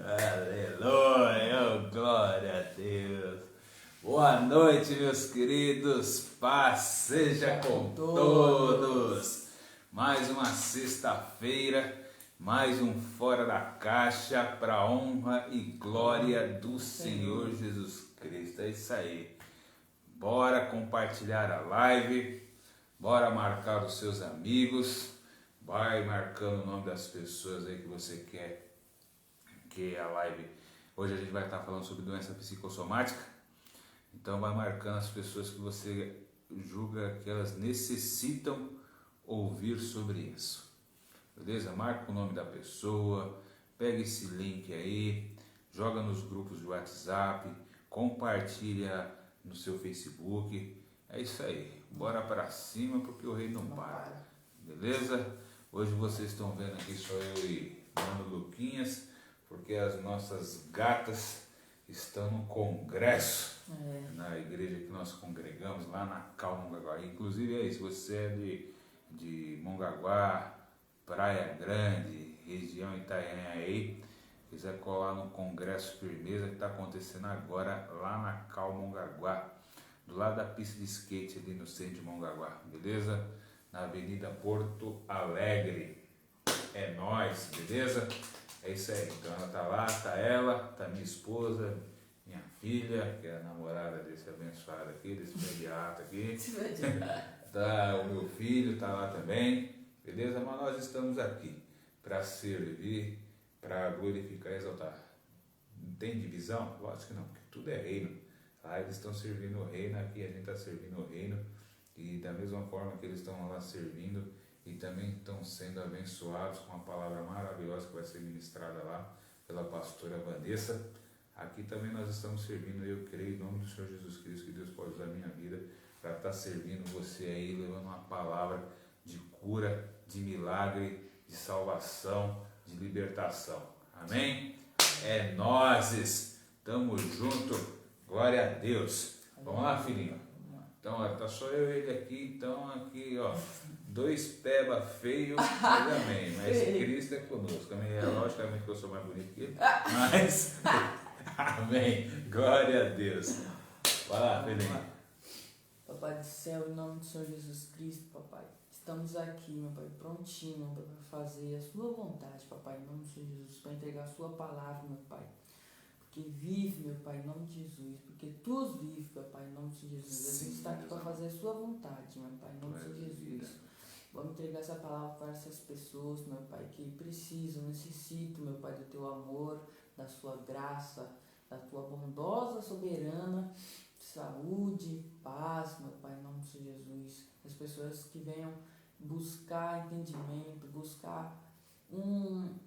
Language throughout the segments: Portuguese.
Aleluia, glória a Deus. Boa noite, meus queridos. Paz seja com todos. Mais uma sexta-feira, mais um Fora da Caixa para a honra e glória do Senhor Jesus Cristo. É isso aí. Bora compartilhar a live, bora marcar os seus amigos, vai marcando o nome das pessoas aí que você quer que a live. Hoje a gente vai estar falando sobre doença psicossomática, então vai marcando as pessoas que você julga que elas necessitam ouvir sobre isso, beleza? Marca o nome da pessoa, pega esse link aí, joga nos grupos de WhatsApp, compartilha no seu Facebook. É isso aí, bora pra cima porque o rei não para, beleza? Hoje vocês estão vendo aqui só eu e Mano Luquinhas, porque as nossas gatas estão no congresso, na igreja que nós congregamos lá na Cal Mongaguá. Inclusive aí, se você é de Mongaguá, Praia Grande, região Itanhaém aí, quiser colar no Congresso Firmeza que está acontecendo agora lá na Cal Mongaguá, do lado da pista de skate ali no centro de Mongaguá, beleza? Na Avenida Porto Alegre. É nóis, beleza? É isso aí, então ela tá lá, tá minha esposa, minha filha, que é a namorada desse abençoado aqui, desse imediato aqui. Tá o meu filho, tá lá também, beleza? Mas nós estamos aqui para servir, para glorificar e exaltar. Não tem divisão? Lógico que não, porque tudo é reino. Lá eles estão servindo o reino, aqui a gente está servindo o reino. E da mesma forma que eles estão lá servindo e também estão sendo abençoados com a palavra maravilhosa que vai ser ministrada lá pela pastora Vanessa, aqui também nós estamos servindo. Eu creio em nome do Senhor Jesus Cristo que Deus pode usar a minha vida para estar servindo você aí, levando uma palavra de cura, de milagre, de salvação, de libertação. Amém? É nós, tamo junto, glória a Deus. Vamos lá, filhinho? Então, ó, tá só eu e ele aqui, então aqui, ó, dois peba feio, mas amém, mas Cristo é conosco, amém, é logicamente que eu sou mais bonito que ele, mas, amém, glória a Deus. Vai lá, filhinho. Papai do céu, em nome do Senhor Jesus Cristo, papai, estamos aqui, meu pai, prontinho, meu pai, para fazer a sua vontade, papai, em nome do Senhor Jesus, para entregar a sua palavra, meu pai. Porque vive, meu pai, em nome de Jesus. Porque tu vives, meu pai, em nome de Jesus. A gente está aqui para fazer a sua vontade, meu pai, em nome de Jesus. Vamos entregar essa palavra para essas pessoas, meu pai, que precisam, necessitam, meu pai, do teu amor, da sua graça, da tua bondosa, soberana saúde, paz, meu pai, em nome de Jesus. As pessoas que venham buscar entendimento, buscar um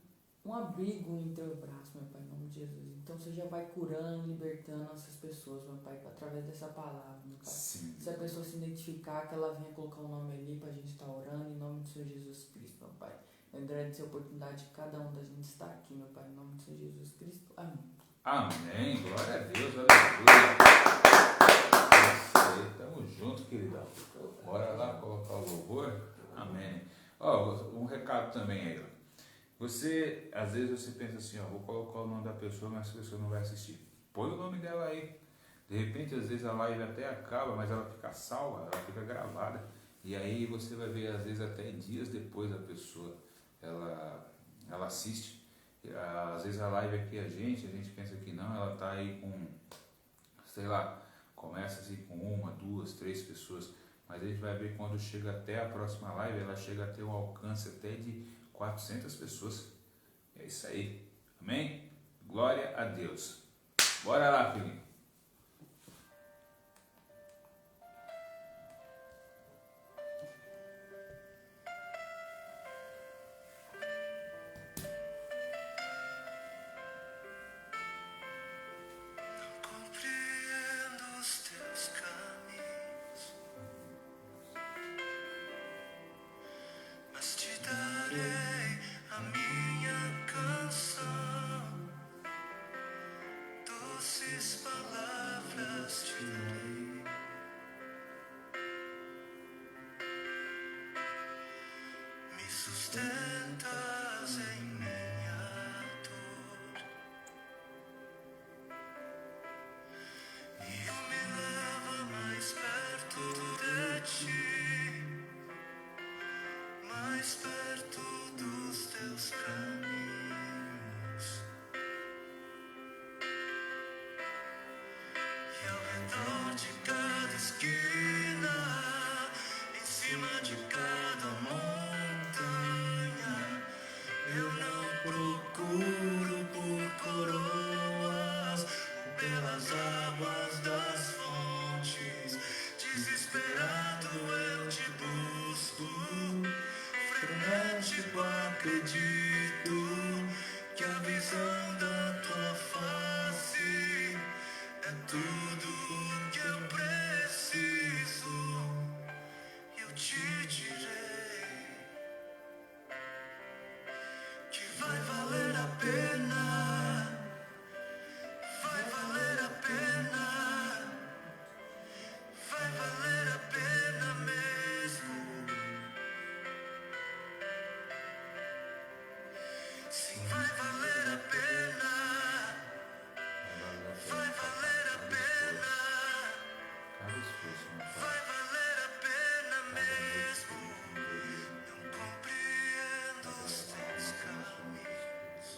abrigo em teu braço, meu pai, em nome de Jesus. Então você já vai curando, libertando essas pessoas, meu pai, através dessa palavra, meu pai. Sim. Se a pessoa se identificar, que ela venha colocar o nome ali pra gente estar orando, em nome do Senhor Jesus Cristo, meu pai. Eu agradeço a oportunidade de cada um da gente estar aqui, meu pai, em nome do Senhor Jesus Cristo. Amém. Amém, glória a Deus, aleluia. Tamo junto, queridão. Bora lá colocar o louvor. Amém. Ó, um recado também aí, ó. Você, às vezes você pensa assim, ó, vou colocar o nome da pessoa, mas a pessoa não vai assistir. Põe o nome dela aí. De repente, às vezes a live até acaba, mas ela fica salva, ela fica gravada. E aí você vai ver, às vezes até dias depois a pessoa, ela assiste. Às vezes a live aqui a gente pensa que não, ela tá aí com, sei lá, começa assim com uma, duas, três pessoas. Mas a gente vai ver quando chega até a próxima live, ela chega a ter um alcance até de 400 pessoas. É isso aí. Amém? Glória a Deus. Bora lá, filhinho. Sustentas em mais perto dos teus caminhos. E ao redor de cada esquina, em cima de cada montanha, eu não procuro por coroas ou pelas águas das fontes. Desesperado eu te busco, frenético acredito que a visão da tua face é tudo que eu preciso. Eu te direi que vai valer a pena, vai valer a pena, vai valer a pena mesmo. Sim, vai valer a pena, vai valer a pena, vai valer a pena mesmo. Não compreendo os teus caminhos,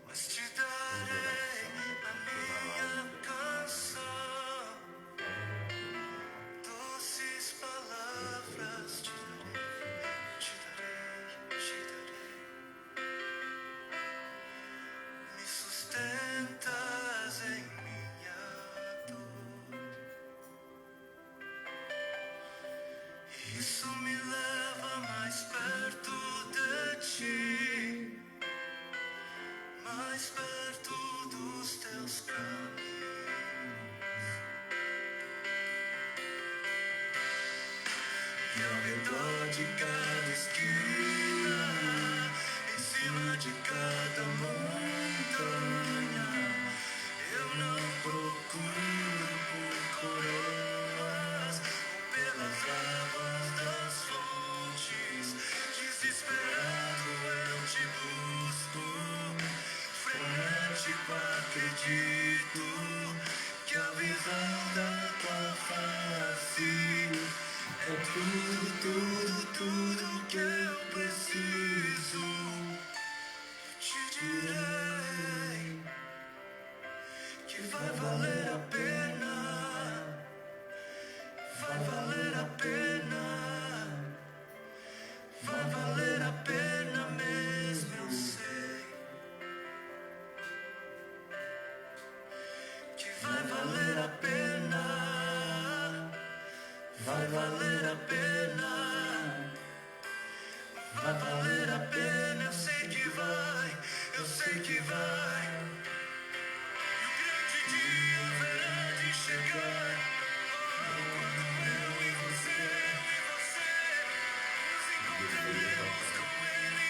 mas te darei a minha canção, doces palavras te darei, te darei. Me sustentas em minha dor. Isso me leva mais perto de ti, mais perto dos teus caminhos. E ao redor de cada esquina, em cima de cada montanha, eu não procuro por coroas ou pelas águas das fontes. Desesperado eu te busco, frenético acredito que a visão da tua face é tudo, tudo, tudo que eu preciso. Te direi que vai valer a pena, vai valer a pena, vai valer a pena mesmo, eu sei. Que vai valer a pena, vai valer a pena, vai valer a pena, eu sei que vai, eu sei que vai. E o grande dia haverá de chegar, quando eu e você nos encontraremos com Ele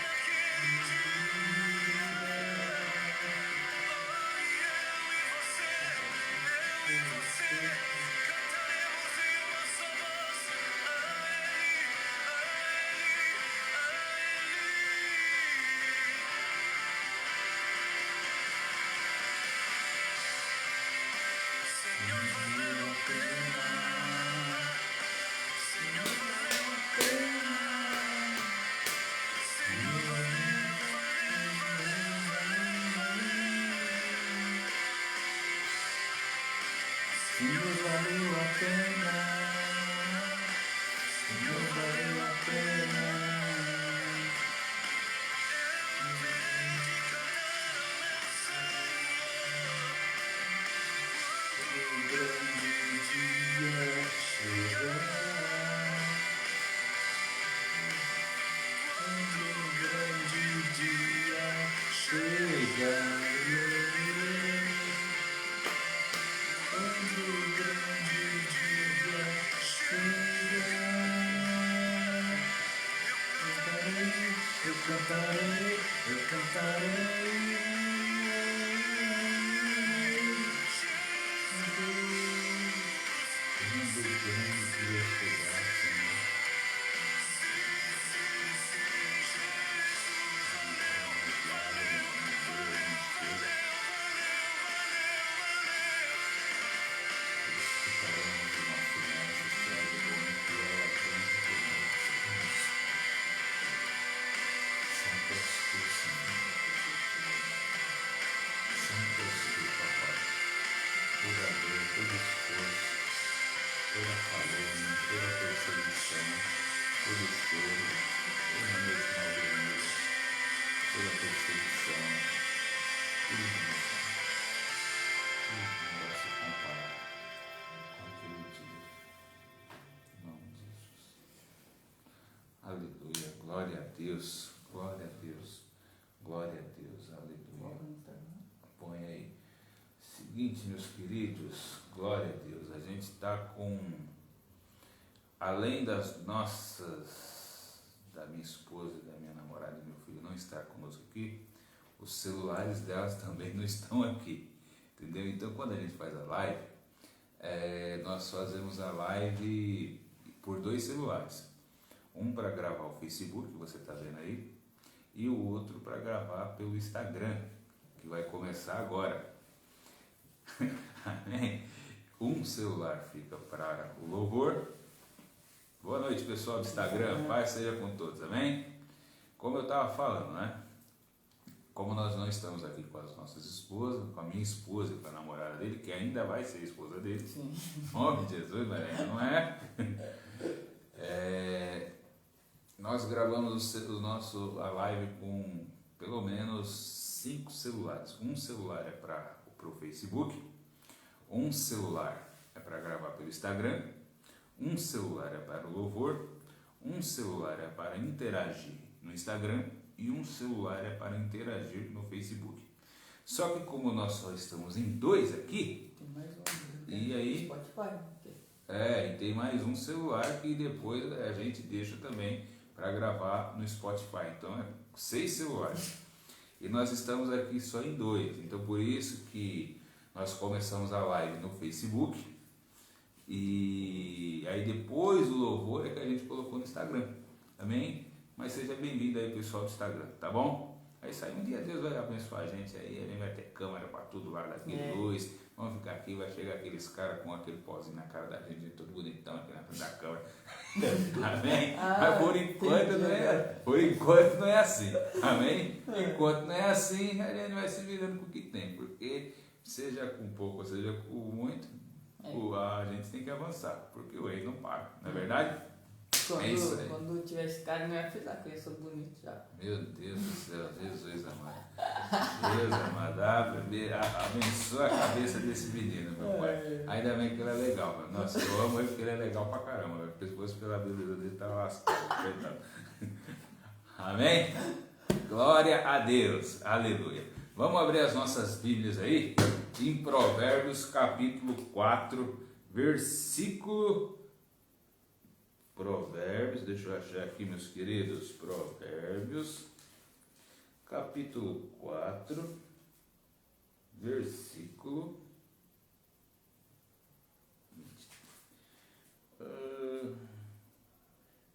naquele dia. Eu e você cantaremos em uma só voz a Ele, a Ele, a Ele. Senhor, valeu a pena, Senhor, valeu a pena, Senhor, valeu, valeu, valeu, valeu, valeu. Senhor, valeu a pena, Senhor, valeu a pena. Eu hei de cantar ao meu Senhor, quando o grande dia chegar, quando o grande dia chegar. Quando o grande dia chegar, eu cantarei, eu cantarei. Quando o grande dia chegar, Senhor. Valeu, valeu, valeu, valeu. Aleluia. Glória a Deus. Glória a Deus. Glória a Deus. Aleluia. Põe aí. Seguinte, meus queridos. Glória a Deus. A gente está com... Além das nossas... Da minha esposa, da minha namorada e meu filho não estar conosco aqui, os celulares delas também não estão aqui. Entendeu? Então, quando a gente faz a live, nós fazemos a live por 2 celulares. Um para gravar o Facebook, que você está vendo aí, e o outro para gravar pelo Instagram, que vai começar agora. Amém? Um celular fica para o louvor. Boa noite, pessoal do Instagram. Paz seja com todos. Amém? Como eu estava falando, né? Como nós não estamos aqui com as nossas esposas, com a minha esposa e com a namorada dele, que ainda vai ser a esposa dele. Sim. Em nome de Jesus, mas ainda não é. Nós gravamos a live com pelo menos 5 celulares. Um celular é para o Facebook, um celular é para gravar pelo Instagram, um celular é para o louvor, um celular é para interagir no Instagram e um celular é para interagir no Facebook. Só que como nós só estamos em 2 aqui, tem mais um, e aí Spotify. E tem mais um celular que depois a gente deixa também para gravar no Spotify. Então é 6 celulares. E nós estamos aqui só em 2. Então por isso que nós começamos a live no Facebook. E aí depois o louvor é que a gente colocou no Instagram. Amém? Mas seja bem-vindo aí, pessoal do Instagram, tá bom? É isso aí, um dia Deus vai abençoar a gente aí, a gente vai ter câmera para tudo lá, daqui luz, vamos ficar aqui, vai chegar aqueles caras com aquele pozinho na cara da gente, todo bonitão aqui na frente da câmera. Amém? Mas por enquanto não é assim, amém? Enquanto não é assim, a gente vai se virando com o que tem, porque seja com pouco ou seja com muito, a gente tem que avançar, porque o rei não para, não é verdade? Quando tiver esse cara, não vai precisar, porque eu sou bonito já. Meu Deus do céu, Jesus amado. Deus amado, abençoa a cabeça desse menino, meu pai. Ainda bem que ele é legal, mano. Nossa, eu amo ele porque ele é legal pra caramba, porque se fosse pela beleza dele, tava lascado. Amém? Glória a Deus, aleluia. Vamos abrir as nossas Bíblias aí, em Provérbios capítulo 4, versículo... Provérbios, deixa eu achar aqui, meus queridos, Provérbios, capítulo 4, versículo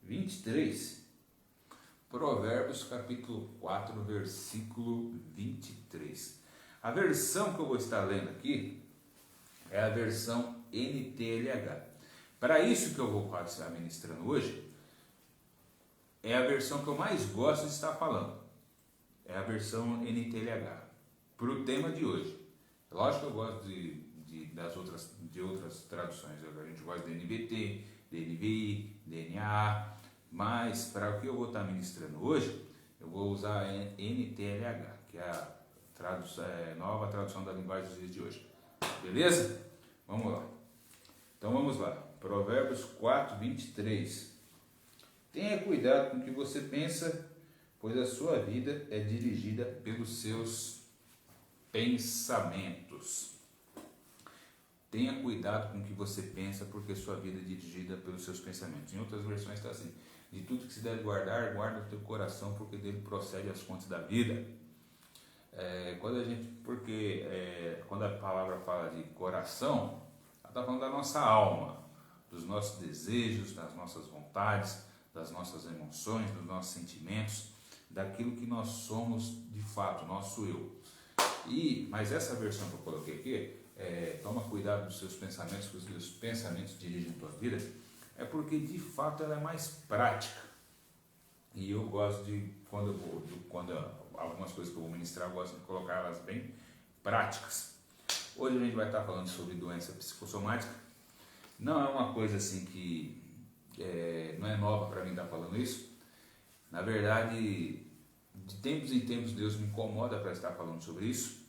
23. Provérbios, capítulo 4, versículo 23. A versão que eu vou estar lendo aqui é a versão NTLH. Para isso que eu vou estar ministrando hoje, é a versão que eu mais gosto de estar falando. É a versão NTLH. Para o tema de hoje. Lógico que eu gosto de outras traduções. A gente gosta de NVT, DNVI, DNA. Mas para o que eu vou estar ministrando hoje, eu vou usar a NTLH, que é a nova tradução da linguagem dos dias de hoje. Beleza? Vamos lá. Então vamos lá. Provérbios 4, 23. Tenha cuidado com o que você pensa, pois a sua vida é dirigida pelos seus pensamentos. Tenha cuidado com o que você pensa, porque sua vida é dirigida pelos seus pensamentos. Em outras versões está assim: de tudo que se deve guardar, guarda o teu coração, porque dele procede as fontes da vida. Quando a palavra fala de coração, ela está falando da nossa alma, dos nossos desejos, das nossas vontades, das nossas emoções, dos nossos sentimentos, daquilo que nós somos de fato, nosso eu. Mas essa versão que eu coloquei aqui, toma cuidado dos seus pensamentos, porque os seus pensamentos dirigem a tua vida, é porque de fato ela é mais prática. E eu gosto de, algumas coisas que eu vou ministrar, eu gosto de colocar elas bem práticas. Hoje a gente vai estar falando sobre doença psicossomática. Não é uma coisa assim que não é nova para mim estar falando isso. Na verdade, de tempos em tempos Deus me incomoda para estar falando sobre isso.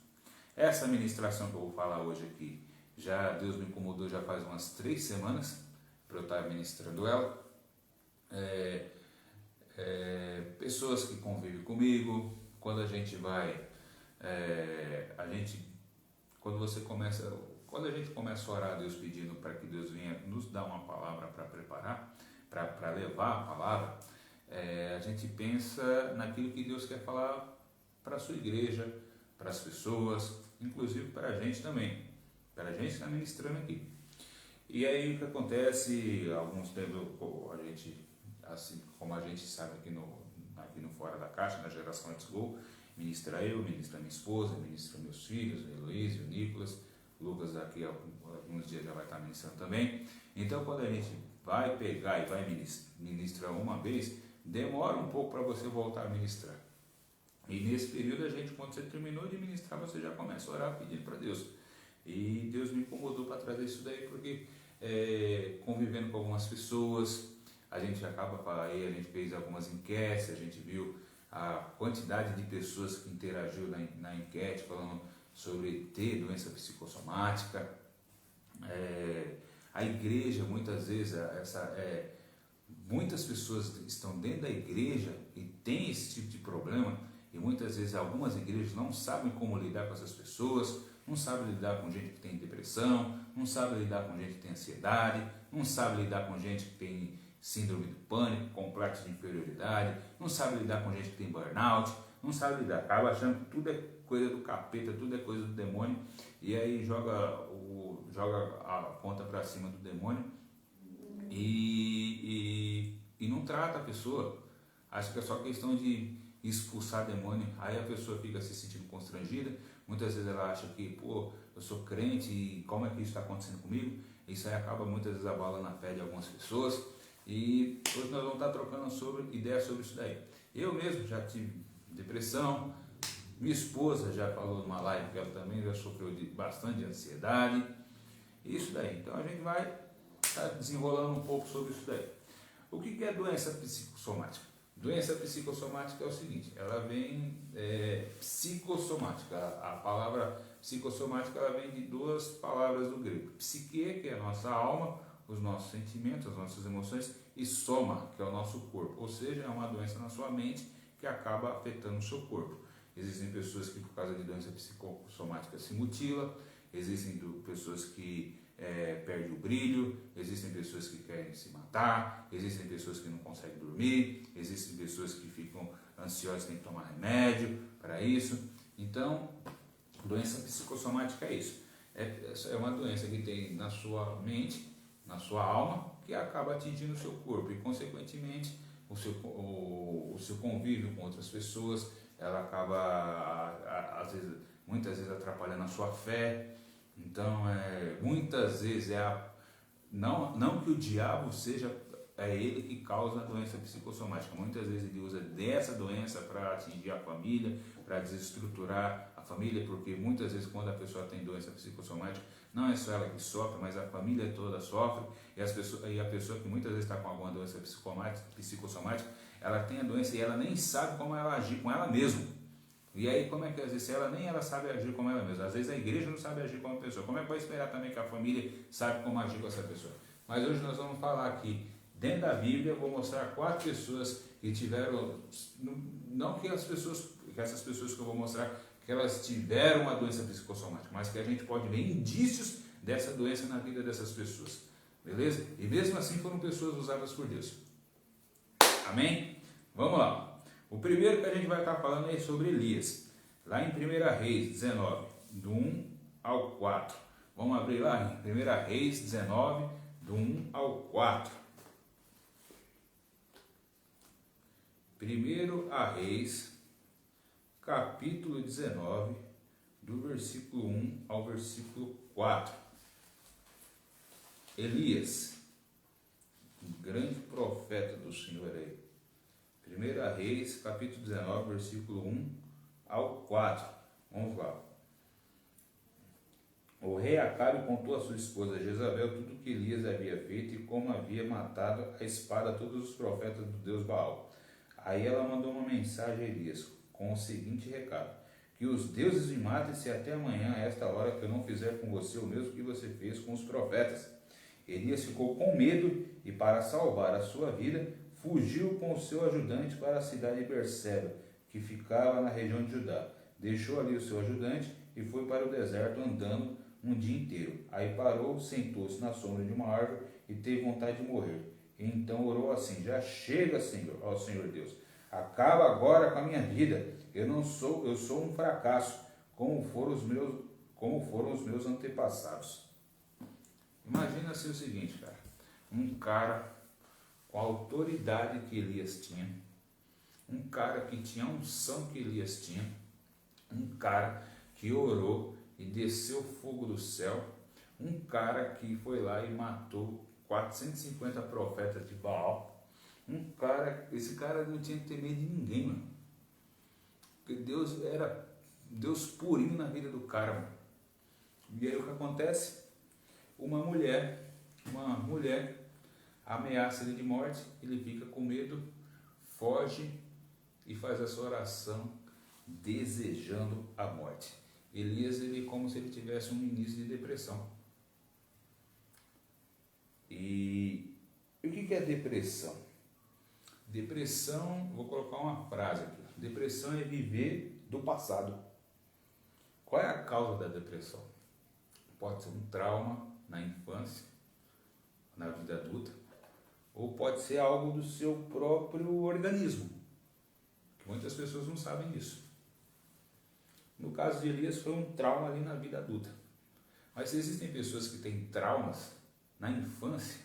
Essa ministração que eu vou falar hoje aqui, Deus me incomodou já faz umas 3 semanas para eu estar ministrando ela. pessoas que convivem comigo. Quando a gente vai, quando a gente começa a orar a Deus pedindo para que Deus venha nos dar uma palavra para preparar, para levar a palavra, a gente pensa naquilo que Deus quer falar para a sua igreja, para as pessoas, inclusive para a gente também, para a gente que está ministrando aqui. E aí o que acontece, alguns tempos a gente, assim como a gente sabe aqui no Fora da Caixa, na Geração Let's Go, ministra eu, ministra minha esposa, ministra meus filhos, o Heloísio, o Nicolas, o Lucas daqui a alguns dias já vai estar ministrando também. Então quando a gente vai pegar e vai ministrar uma vez, demora um pouco para você voltar a ministrar. E nesse período a gente, quando você terminou de ministrar, você já começa a orar pedindo para Deus. E Deus me incomodou para trazer isso daí, porque convivendo com algumas pessoas, a gente a gente fez algumas enquetes, a gente viu a quantidade de pessoas que interagiu na enquete, falando sobre ter doença psicossomática. A igreja, muitas vezes, muitas pessoas estão dentro da igreja e tem esse tipo de problema, e muitas vezes algumas igrejas não sabem como lidar com essas pessoas, não sabem lidar com gente que tem depressão, não sabem lidar com gente que tem ansiedade, não sabem lidar com gente que tem síndrome do pânico, complexo de inferioridade, não sabem lidar com gente que tem burnout, não sabem lidar, acaba achando que tudo é coisa do capeta, tudo é coisa do demônio, e aí joga a conta para cima do demônio e não trata a pessoa. Acha que é só questão de expulsar demônio, aí a pessoa fica se sentindo constrangida. Muitas vezes ela acha que, eu sou crente e como é que isso está acontecendo comigo? Isso aí acaba muitas vezes abalando a fé de algumas pessoas. E hoje nós vamos estar trocando ideias sobre isso daí. Eu mesmo já tive depressão, minha esposa já falou numa live que ela também já sofreu bastante de ansiedade. Isso daí. Então a gente vai estar desenrolando um pouco sobre isso daí. O que é doença psicossomática? Doença psicossomática é o seguinte, ela vem psicossomática. A palavra psicossomática ela vem de duas palavras do grego. Psique, que é a nossa alma, os nossos sentimentos, as nossas emoções, e soma, que é o nosso corpo. Ou seja, é uma doença na sua mente que acaba afetando o seu corpo. Existem pessoas que por causa de doença psicossomática se mutilam, existem pessoas que perdem o brilho, existem pessoas que querem se matar, existem pessoas que não conseguem dormir, existem pessoas que ficam ansiosas e têm que tomar remédio para isso. Então, doença psicossomática é isso. É uma doença que tem na sua mente, na sua alma, que acaba atingindo o seu corpo e, consequentemente, o seu convívio com outras pessoas, ela acaba, muitas vezes, atrapalhando a sua fé. Então, muitas vezes, não que o diabo seja ele que causa a doença psicossomática. Muitas vezes ele usa dessa doença para atingir a família, para desestruturar a família, porque muitas vezes quando a pessoa tem doença psicossomática, não é só ela que sofre, mas a família toda sofre, e a pessoa que muitas vezes está com alguma doença psicossomática, ela tem a doença e ela nem sabe como ela agir com ela mesma. E aí como é que às vezes ela sabe agir como ela mesma? Às vezes a igreja não sabe agir como a pessoa. Como é que vai esperar também que a família saiba como agir com essa pessoa? Mas hoje nós vamos falar aqui, dentro da Bíblia, eu vou mostrar 4 pessoas que tiveram, não que essas pessoas que eu vou mostrar, que elas tiveram uma doença psicossomática, mas que a gente pode ver indícios dessa doença na vida dessas pessoas. Beleza? E mesmo assim foram pessoas usadas por Deus. Amém? Vamos lá. O primeiro que a gente vai estar falando é sobre Elias. Lá em 1 Reis 19, do 1 ao 4. Vamos abrir lá em 1 Reis 19, do 1 ao 4. 1 Reis, capítulo 19, do versículo 1 ao versículo 4. Elias, um grande profeta do Senhor aí. 1 Reis, capítulo 19, versículo 1 ao 4. Vamos lá. O rei Acabe contou a sua esposa Jezabel tudo o que Elias havia feito e como havia matado a espada todos os profetas do Deus Baal. Aí ela mandou uma mensagem a Elias com o seguinte recado: que os deuses me matem se até amanhã, a esta hora, que eu não fizer com você o mesmo que você fez com os profetas. Elias ficou com medo e, para salvar a sua vida, fugiu com o seu ajudante para a cidade de Berseba, que ficava na região de Judá. Deixou ali o seu ajudante e foi para o deserto andando um dia inteiro. Aí parou, sentou-se na sombra de uma árvore e teve vontade de morrer. Então orou assim: já chega, Senhor, ó Senhor Deus, acaba agora com a minha vida. Eu sou um fracasso, como foram os meus antepassados. Imagina assim o seguinte, cara, um cara com a autoridade que Elias tinha, um cara que tinha a unção que Elias tinha, um cara que orou e desceu fogo do céu, um cara que foi lá e matou 450 profetas de Baal, esse cara não tinha que ter medo de ninguém, mano, porque Deus era Deus purinho na vida do cara, mano. E aí o que acontece? Uma mulher ameaça ele de morte, ele fica com medo, foge e faz essa oração desejando a morte. Elias, ele é como se ele tivesse um início de depressão. E o que é depressão? Depressão, vou colocar uma frase aqui. Depressão é viver do passado. Qual é a causa da depressão? Pode ser um trauma na infância, na vida adulta, ou pode ser algo do seu próprio organismo, que muitas pessoas não sabem disso. No caso de Elias foi um trauma ali na vida adulta. Mas existem pessoas que têm traumas na infância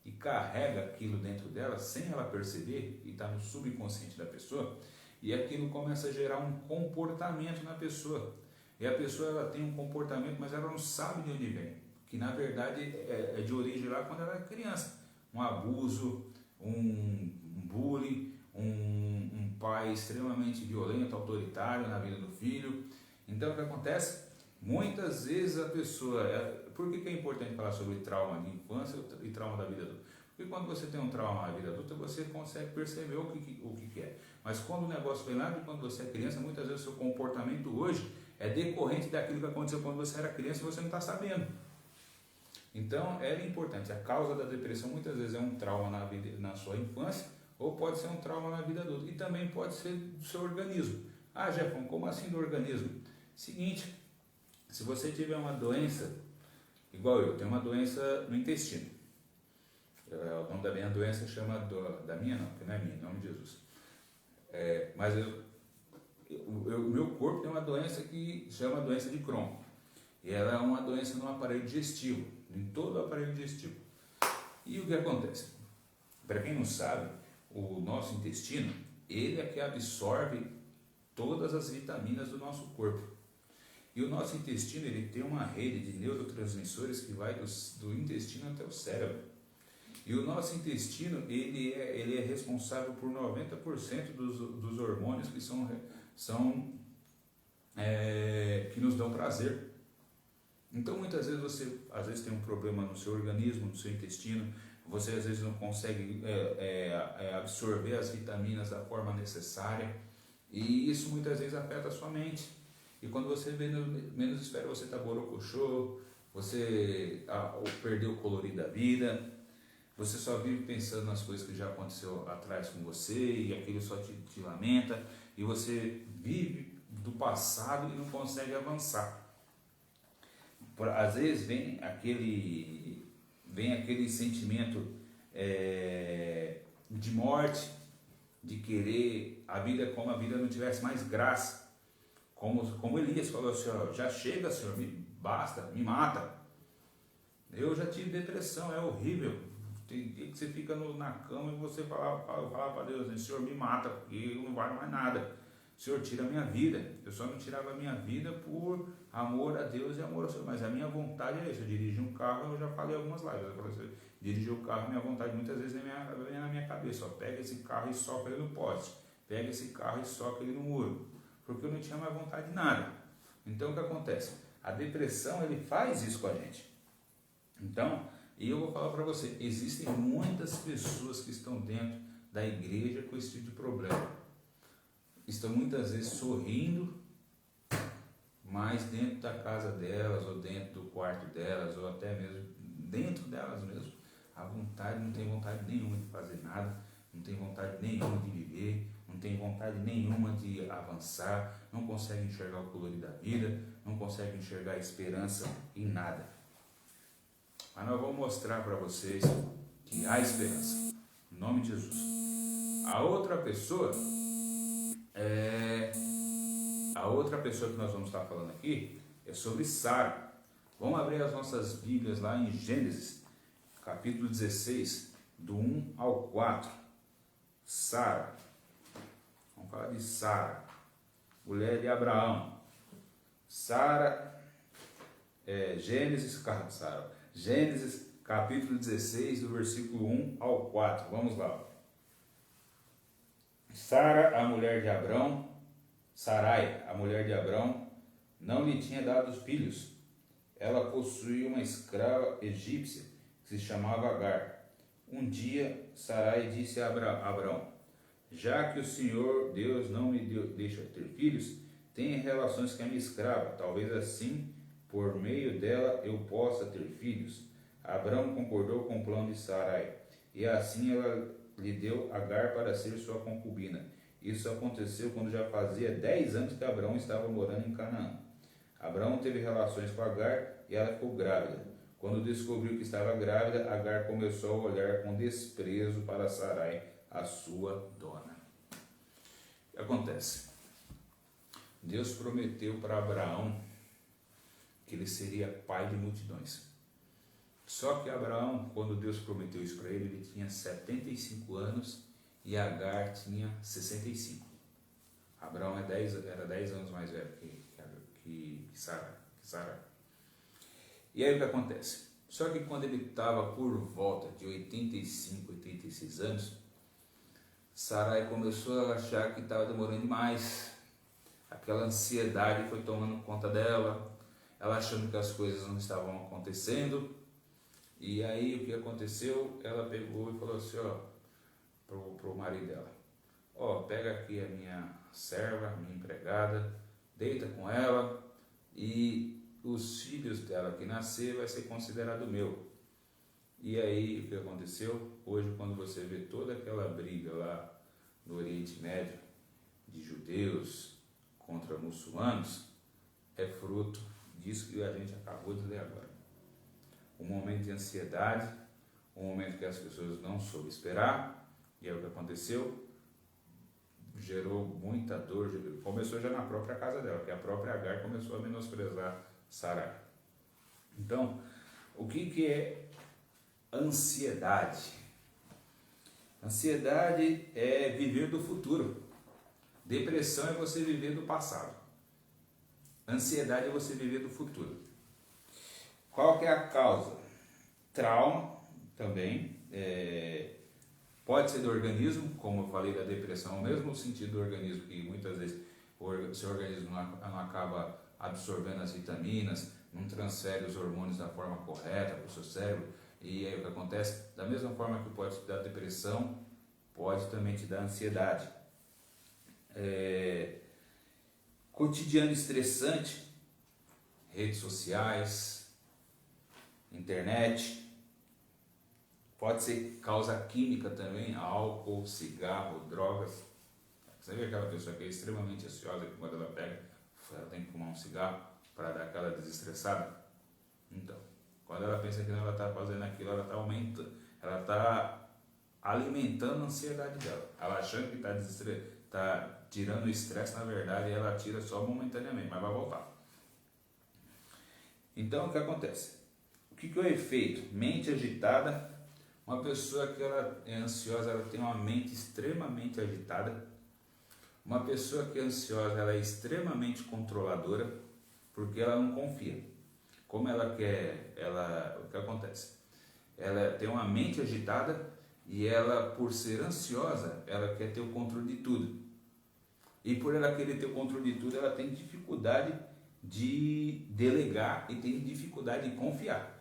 e carrega aquilo dentro dela sem ela perceber, e está no subconsciente da pessoa, e aquilo começa a gerar um comportamento na pessoa. E a pessoa ela tem um comportamento, mas ela não sabe de onde vem, que na verdade é de origem lá quando ela é criança. Um abuso, um bullying, um pai extremamente violento, autoritário na vida do filho. Então o que acontece? Muitas vezes a pessoa... Por que é importante falar sobre trauma de infância e trauma da vida adulta? Porque quando você tem um trauma na vida adulta, você consegue perceber o que é. Mas quando o negócio vem lá de quando você é criança, muitas vezes o seu comportamento hoje é decorrente daquilo que aconteceu quando você era criança e você não está sabendo. Então é importante. A causa da depressão muitas vezes é um trauma na sua infância, ou pode ser um trauma na vida adulta. E também pode ser do seu organismo. Ah, Jefão, como assim do organismo? Seguinte, se você tiver uma doença, igual eu, tenho uma doença no intestino. O nome da minha doença chama, da minha não, porque não é minha, em nome de Jesus. Mas o meu corpo tem uma doença que chama doença de Crohn. E ela é uma doença no aparelho digestivo, em todo o aparelho digestivo. E o que acontece? Para quem não sabe, o nosso intestino, ele é que absorve todas as vitaminas do nosso corpo. E o nosso intestino, ele tem uma rede de neurotransmissores que vai do intestino até o cérebro. E o nosso intestino, ele é responsável por 90% dos hormônios que nos dão prazer. Então muitas vezes você tem um problema no seu organismo, no seu intestino, você às vezes não consegue absorver as vitaminas da forma necessária, e isso muitas vezes afeta a sua mente. E quando você menos espera, você está borocochô, você perdeu o colorido da vida, você só vive pensando nas coisas que já aconteceu atrás com você, e aquilo só te lamenta, e você vive do passado e não consegue avançar. Às vezes vem aquele sentimento de morte, de querer a vida como a vida não tivesse mais graça, como Elias falou assim: ó, já chega, Senhor, basta, me mata. Eu já tive depressão, é horrível. Tem dia que você fica na cama e você fala para Deus: Senhor, me mata, porque não vale mais nada. Senhor, tira a minha vida. Eu só não tirava a minha vida por amor a Deus e amor ao Senhor. Mas a minha vontade é isso. Eu dirigi um carro, eu já falei algumas lives. Eu falei assim, dirigir o carro, minha vontade muitas vezes vem na minha cabeça. Ó, pega esse carro e soca ele no poste. Pega esse carro e soca ele no muro. Porque eu não tinha mais vontade de nada. Então o que acontece? A depressão, ele faz isso com a gente. Então, e eu vou falar para você, existem muitas pessoas que estão dentro da igreja com esse tipo de problema. Estão muitas vezes sorrindo, mas dentro da casa delas, ou dentro do quarto delas, ou até mesmo dentro delas mesmo, não tem vontade nenhuma de fazer nada, não tem vontade nenhuma de viver, não tem vontade nenhuma de avançar, não consegue enxergar o colorido da vida, não consegue enxergar a esperança em nada. Mas nós vamos mostrar para vocês que há esperança, em nome de Jesus. A outra pessoa que nós vamos estar falando aqui é sobre Sara. Vamos abrir as nossas Bíblias lá em Gênesis, capítulo 16, do 1 ao 4. Sara. Vamos falar de Sara, mulher de Abraão. Sara, Gênesis, capítulo 16, do versículo 1 ao 4. Vamos lá. Sara, a mulher de Abrão, Sarai, a mulher de Abrão, não lhe tinha dado filhos. Ela possuía uma escrava egípcia que se chamava Agar. Um dia, Sarai disse a Abrão: já que o Senhor Deus não me deixa ter filhos, tenha relações com a minha escrava, talvez assim, por meio dela, eu possa ter filhos. Abrão concordou com o plano de Sarai, e assim ela lhe deu Agar para ser sua concubina. Isso aconteceu quando já fazia 10 anos que Abrão estava morando em Canaã. Abrão teve relações com Agar e ela ficou grávida. Quando descobriu que estava grávida, Agar começou a olhar com desprezo para Sarai, a sua dona. O que acontece? Deus prometeu para Abraão que ele seria pai de multidões. Só que Abraão, quando Deus prometeu isso para ele, ele tinha 75 anos e Agar tinha 65. Abraão era 10 anos mais velho que Sara. E aí o que acontece? Só que quando ele estava por volta de 85, 86 anos, Sarai começou a achar que estava demorando demais. Aquela ansiedade foi tomando conta dela, ela achando que as coisas não estavam acontecendo. E aí o que aconteceu? Ela pegou e falou assim, pro marido dela: pega aqui a minha serva, minha empregada, deita com ela, e os filhos dela que nascer vai ser considerado meu. E aí o que aconteceu? Hoje, quando você vê toda aquela briga lá no Oriente Médio, de judeus contra muçulmanos, é fruto disso que a gente acabou de ler agora. Um momento de ansiedade, um momento que as pessoas não soube esperar, e aí o que aconteceu? Gerou muita dor, começou já na própria casa dela, porque a própria Agar começou a menosprezar Sarai. Então, o que é ansiedade? Ansiedade é viver do futuro. Depressão é você viver do passado. Ansiedade é você viver do futuro. Qual que é a causa? Trauma também. Pode ser do organismo, como eu falei da depressão, o mesmo sentido do organismo, que muitas vezes o seu organismo não acaba absorvendo as vitaminas, não transfere os hormônios da forma correta para o seu cérebro, e aí o que acontece? Da mesma forma que pode te dar depressão, pode também te dar ansiedade. Cotidiano estressante, redes sociais, internet. Pode ser causa química também, álcool, cigarro, drogas. Você vê aquela pessoa que é extremamente ansiosa, que quando ela pega, ela tem que fumar um cigarro para dar aquela desestressada? Então, quando ela pensa que não, ela está fazendo aquilo, ela está aumentando, ela está alimentando a ansiedade dela. Ela achando que está tirando o estresse, na verdade, ela tira só momentaneamente, mas vai voltar. Então, o que acontece? O que é o efeito? Mente agitada. Uma pessoa que ela é ansiosa, ela tem uma mente extremamente agitada. Uma pessoa que é ansiosa, ela é extremamente controladora, porque ela não confia. Como ela quer, o que acontece? Ela tem uma mente agitada e ela, por ser ansiosa, ela quer ter o controle de tudo. E por ela querer ter o controle de tudo, ela tem dificuldade de delegar e tem dificuldade de confiar.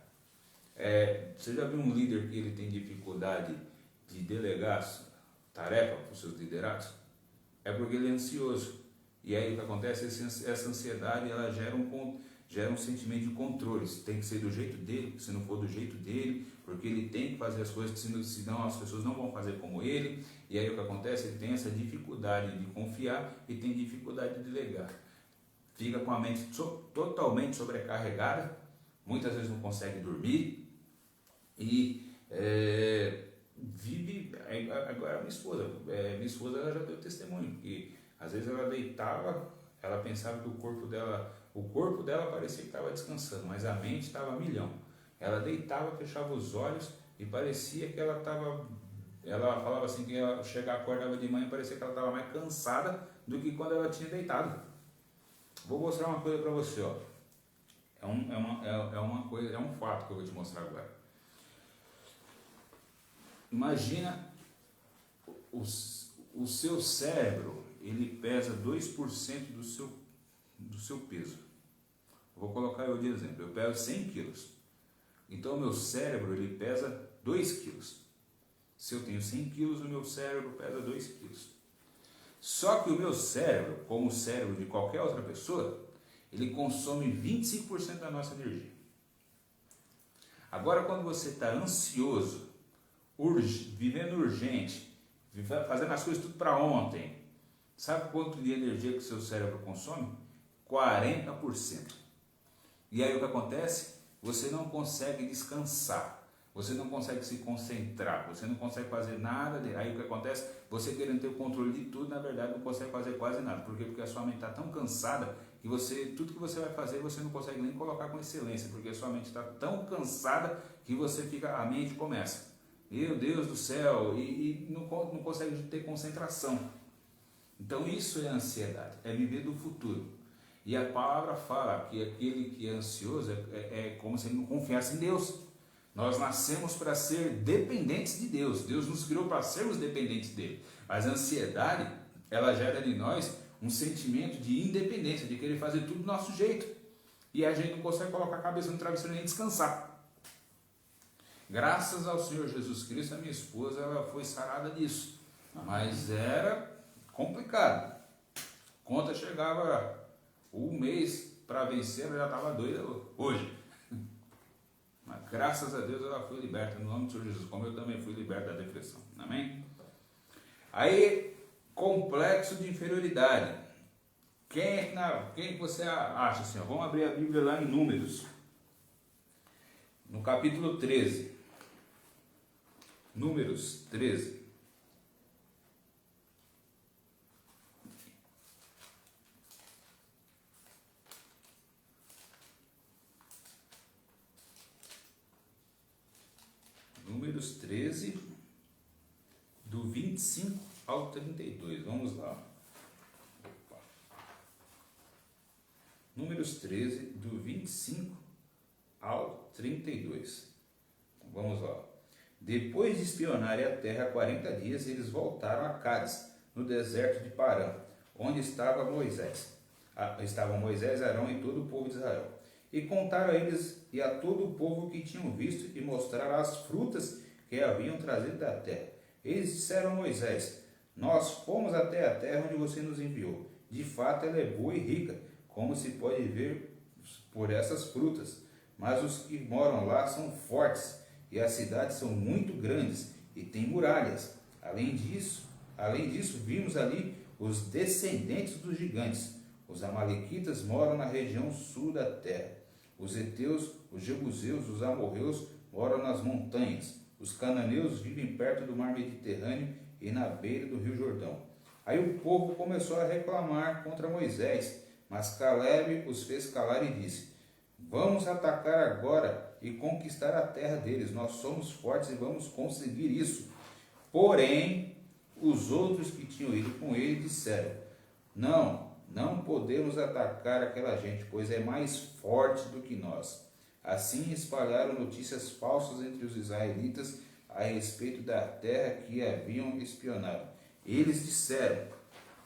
Você já viu um líder que ele tem dificuldade de delegar tarefa para os seus liderados? É porque ele é ansioso. E aí o que acontece? Essa ansiedade ela gera um sentimento de controle. Tem que ser do jeito dele, se não for do jeito dele, porque ele tem que fazer as coisas, senão as pessoas não vão fazer como ele. E aí o que acontece? Ele tem essa dificuldade de confiar e tem dificuldade de delegar. Fica com a mente totalmente sobrecarregada, muitas vezes não consegue dormir e vive. Agora minha esposa ela já deu testemunho, que às vezes ela deitava, ela pensava que o corpo dela parecia que estava descansando, mas a mente estava a milhão. Ela deitava, fechava os olhos e parecia que ela falava assim, que ela acordava de manhã, parecia que ela estava mais cansada do que quando ela tinha deitado. Vou mostrar uma coisa para você, ó. É um fato que eu vou te mostrar agora. Imagina o seu cérebro, ele pesa 2% do seu peso. Vou colocar eu de exemplo, eu peso 100 quilos. Então o meu cérebro, ele pesa 2 quilos. Se eu tenho 100 quilos, o meu cérebro pesa 2 quilos. Só que o meu cérebro, como o cérebro de qualquer outra pessoa, ele consome 25% da nossa energia. Agora, quando você está ansioso, vivendo urgente, fazendo as coisas tudo para ontem, sabe quanto de energia que o seu cérebro consome? 40%. E aí o que acontece? Você não consegue descansar. Você não consegue se concentrar, você não consegue fazer nada. Aí o que acontece? Você querendo ter o controle de tudo, na verdade não consegue fazer quase nada. Por quê? Porque a sua mente está tão cansada que tudo que você vai fazer você não consegue nem colocar com excelência, porque a sua mente está tão cansada que a mente começa, meu Deus do céu, e não consegue ter concentração. Então isso é ansiedade, é viver do futuro. E a palavra fala que aquele que é ansioso é como se ele não confiasse em Deus. Nós nascemos para ser dependentes de Deus. Deus nos criou para sermos dependentes dele. Mas a ansiedade, ela gera de nós um sentimento de independência, de querer fazer tudo do nosso jeito. E a gente não consegue colocar a cabeça no travesseiro nem descansar. Graças ao Senhor Jesus Cristo, a minha esposa ela foi sarada disso. Mas era complicado. Conta chegava um mês para vencer, ela já estava doida hoje. Mas graças a Deus ela foi liberta no nome do Senhor Jesus, como eu também fui liberto da depressão. Amém? Aí, complexo de inferioridade. Quem você acha assim? Ó, vamos abrir a Bíblia lá em Números. No capítulo 13. Números 13. Números 13, do 25 ao 32. Vamos lá. Opa. Números 13, do 25 ao 32. Vamos lá. Depois de espionarem a terra 40 dias, eles voltaram a Cádiz, no deserto de Parã, onde estavam Moisés, Arão e todo o povo de Israel. E contaram a eles e a todo o povo que tinham visto e mostraram as frutas que haviam trazido da terra. Eles disseram a Moisés: nós fomos até a terra onde você nos enviou. De fato ela é boa e rica, como se pode ver por essas frutas. Mas os que moram lá são fortes, e as cidades são muito grandes e têm muralhas. Além disso, vimos ali os descendentes dos gigantes. Os amalequitas moram na região sul da terra. Os heteus, os jebuseus, os amorreus moram nas montanhas. Os cananeus vivem perto do mar Mediterrâneo e na beira do rio Jordão. Aí o povo começou a reclamar contra Moisés, mas Caleb os fez calar e disse: vamos atacar agora e conquistar a terra deles. Nós somos fortes e vamos conseguir isso. Porém, os outros que tinham ido com ele disseram: não podemos atacar aquela gente, pois é mais forte do que nós. Assim espalharam notícias falsas entre os israelitas a respeito da terra que haviam espionado. Eles disseram: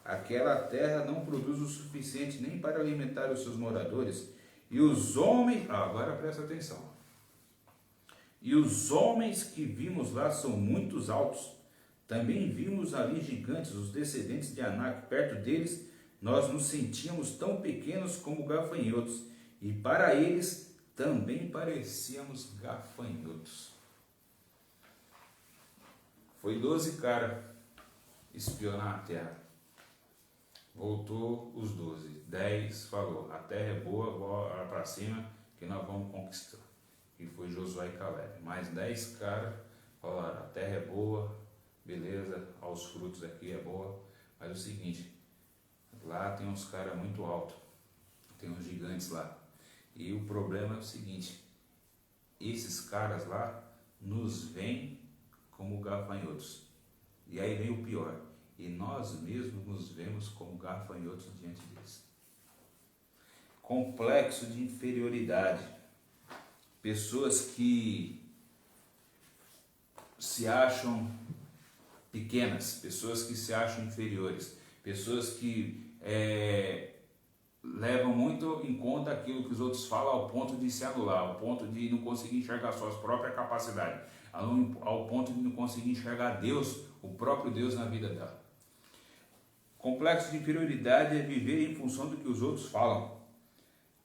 aquela terra não produz o suficiente nem para alimentar os seus moradores. E os homens... agora presta atenção. E os homens que vimos lá são muitos altos. Também vimos ali gigantes, os descendentes de Anak. Perto deles, nós nos sentíamos tão pequenos como gafanhotos. e para eles também parecíamos gafanhotos. Foi 12 caras espionar a terra. Voltou os 12. 10 falou, a terra é boa, bora para cima que nós vamos conquistar. E foi Josué e Caleb. Mais 10 caras falaram, a terra é boa, beleza, aos frutos aqui é boa. Mas é o seguinte, lá tem uns caras muito altos, tem uns gigantes lá. E o problema é o seguinte, esses caras lá nos veem como gafanhotos. E aí vem o pior, e nós mesmos nos vemos como gafanhotos diante deles. Complexo de inferioridade. Pessoas que se acham pequenas, pessoas que se acham inferiores, pessoas que levam muito em conta aquilo que os outros falam ao ponto de se anular, ao ponto de não conseguir enxergar suas próprias capacidades, ao ponto de não conseguir enxergar Deus, o próprio Deus na vida dela. Complexo de inferioridade é viver em função do que os outros falam.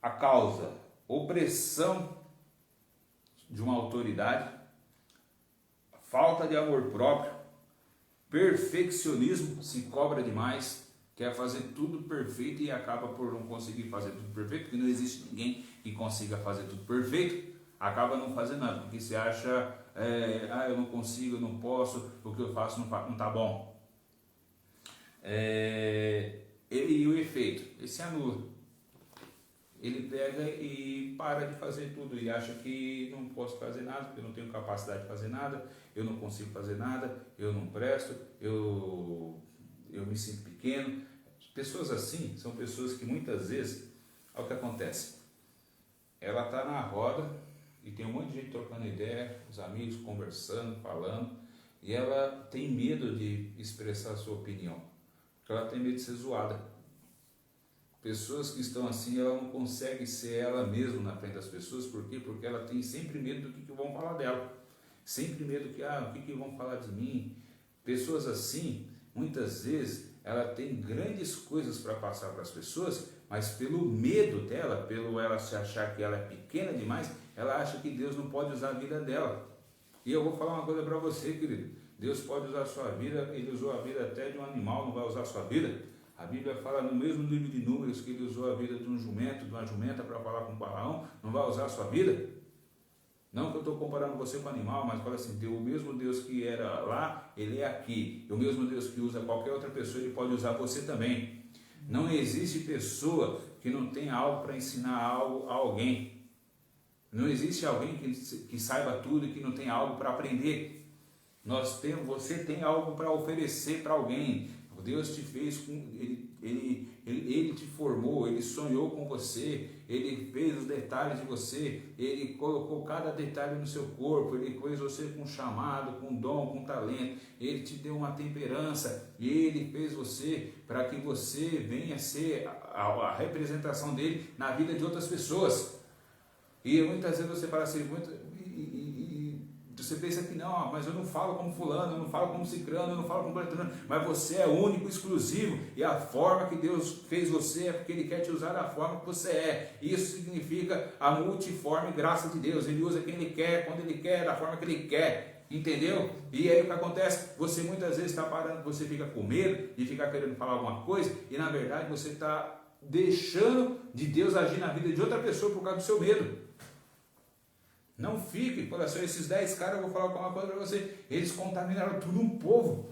A causa, opressão de uma autoridade, falta de amor próprio, perfeccionismo, se cobra demais, quer fazer tudo perfeito e acaba por não conseguir fazer tudo perfeito, porque não existe ninguém que consiga fazer tudo perfeito, acaba não fazendo nada, porque se acha, eu não consigo, eu não posso, o que eu faço não está bom. E o efeito, ele se anula. Ele pega e para de fazer tudo e acha que não posso fazer nada, porque eu não tenho capacidade de fazer nada, eu não consigo fazer nada, eu não presto, eu me sinto pequeno. Pessoas assim são pessoas que muitas vezes, olha o que acontece, ela está na roda e tem um monte de gente trocando ideia, os amigos conversando, falando, e ela tem medo de expressar a sua opinião, porque ela tem medo de ser zoada. Pessoas que estão assim, ela não consegue ser ela mesma na frente das pessoas. Por quê? Porque ela tem sempre medo do que vão falar dela. Sempre medo o que vão falar de mim. Pessoas assim, muitas vezes, ela tem grandes coisas para passar para as pessoas, mas pelo medo dela, pelo ela se achar que ela é pequena demais, ela acha que Deus não pode usar a vida dela. E eu vou falar uma coisa para você, querido. Deus pode usar a sua vida, Ele usou a vida até de um animal, não vai usar a sua vida? A Bíblia fala no mesmo livro de Números que ele usou a vida de um jumento, de uma jumenta para falar com o Balaão, não vai usar a sua vida? Não que eu estou comparando você com animal, mas fala assim, o mesmo Deus que era lá, ele é aqui. E o mesmo Deus que usa qualquer outra pessoa, ele pode usar você também. Não existe pessoa que não tenha algo para ensinar algo a alguém. Não existe alguém que saiba tudo e que não tenha algo para aprender. Você tem algo para oferecer para alguém. Deus te fez, ele te formou, Ele sonhou com você, Ele fez os detalhes de você, Ele colocou cada detalhe no seu corpo, Ele fez você com chamado, com dom, com talento, Ele te deu uma temperança e Ele fez você para que você venha ser a representação dEle na vida de outras pessoas. E muitas vezes você fala assim, você pensa que não, mas eu não falo como fulano, eu não falo como cicrano, eu não falo como beltrano, mas você é único, exclusivo, e a forma que Deus fez você é porque Ele quer te usar da forma que você é. Isso significa a multiforme graça de Deus. Ele usa quem Ele quer, quando Ele quer, da forma que Ele quer, entendeu? E aí o que acontece? Você muitas vezes está parando, você fica com medo de ficar querendo falar alguma coisa, e na verdade você está deixando de Deus agir na vida de outra pessoa por causa do seu medo. Não fique, por assim, esses 10 caras, eu vou falar uma coisa para você, eles contaminaram tudo um povo.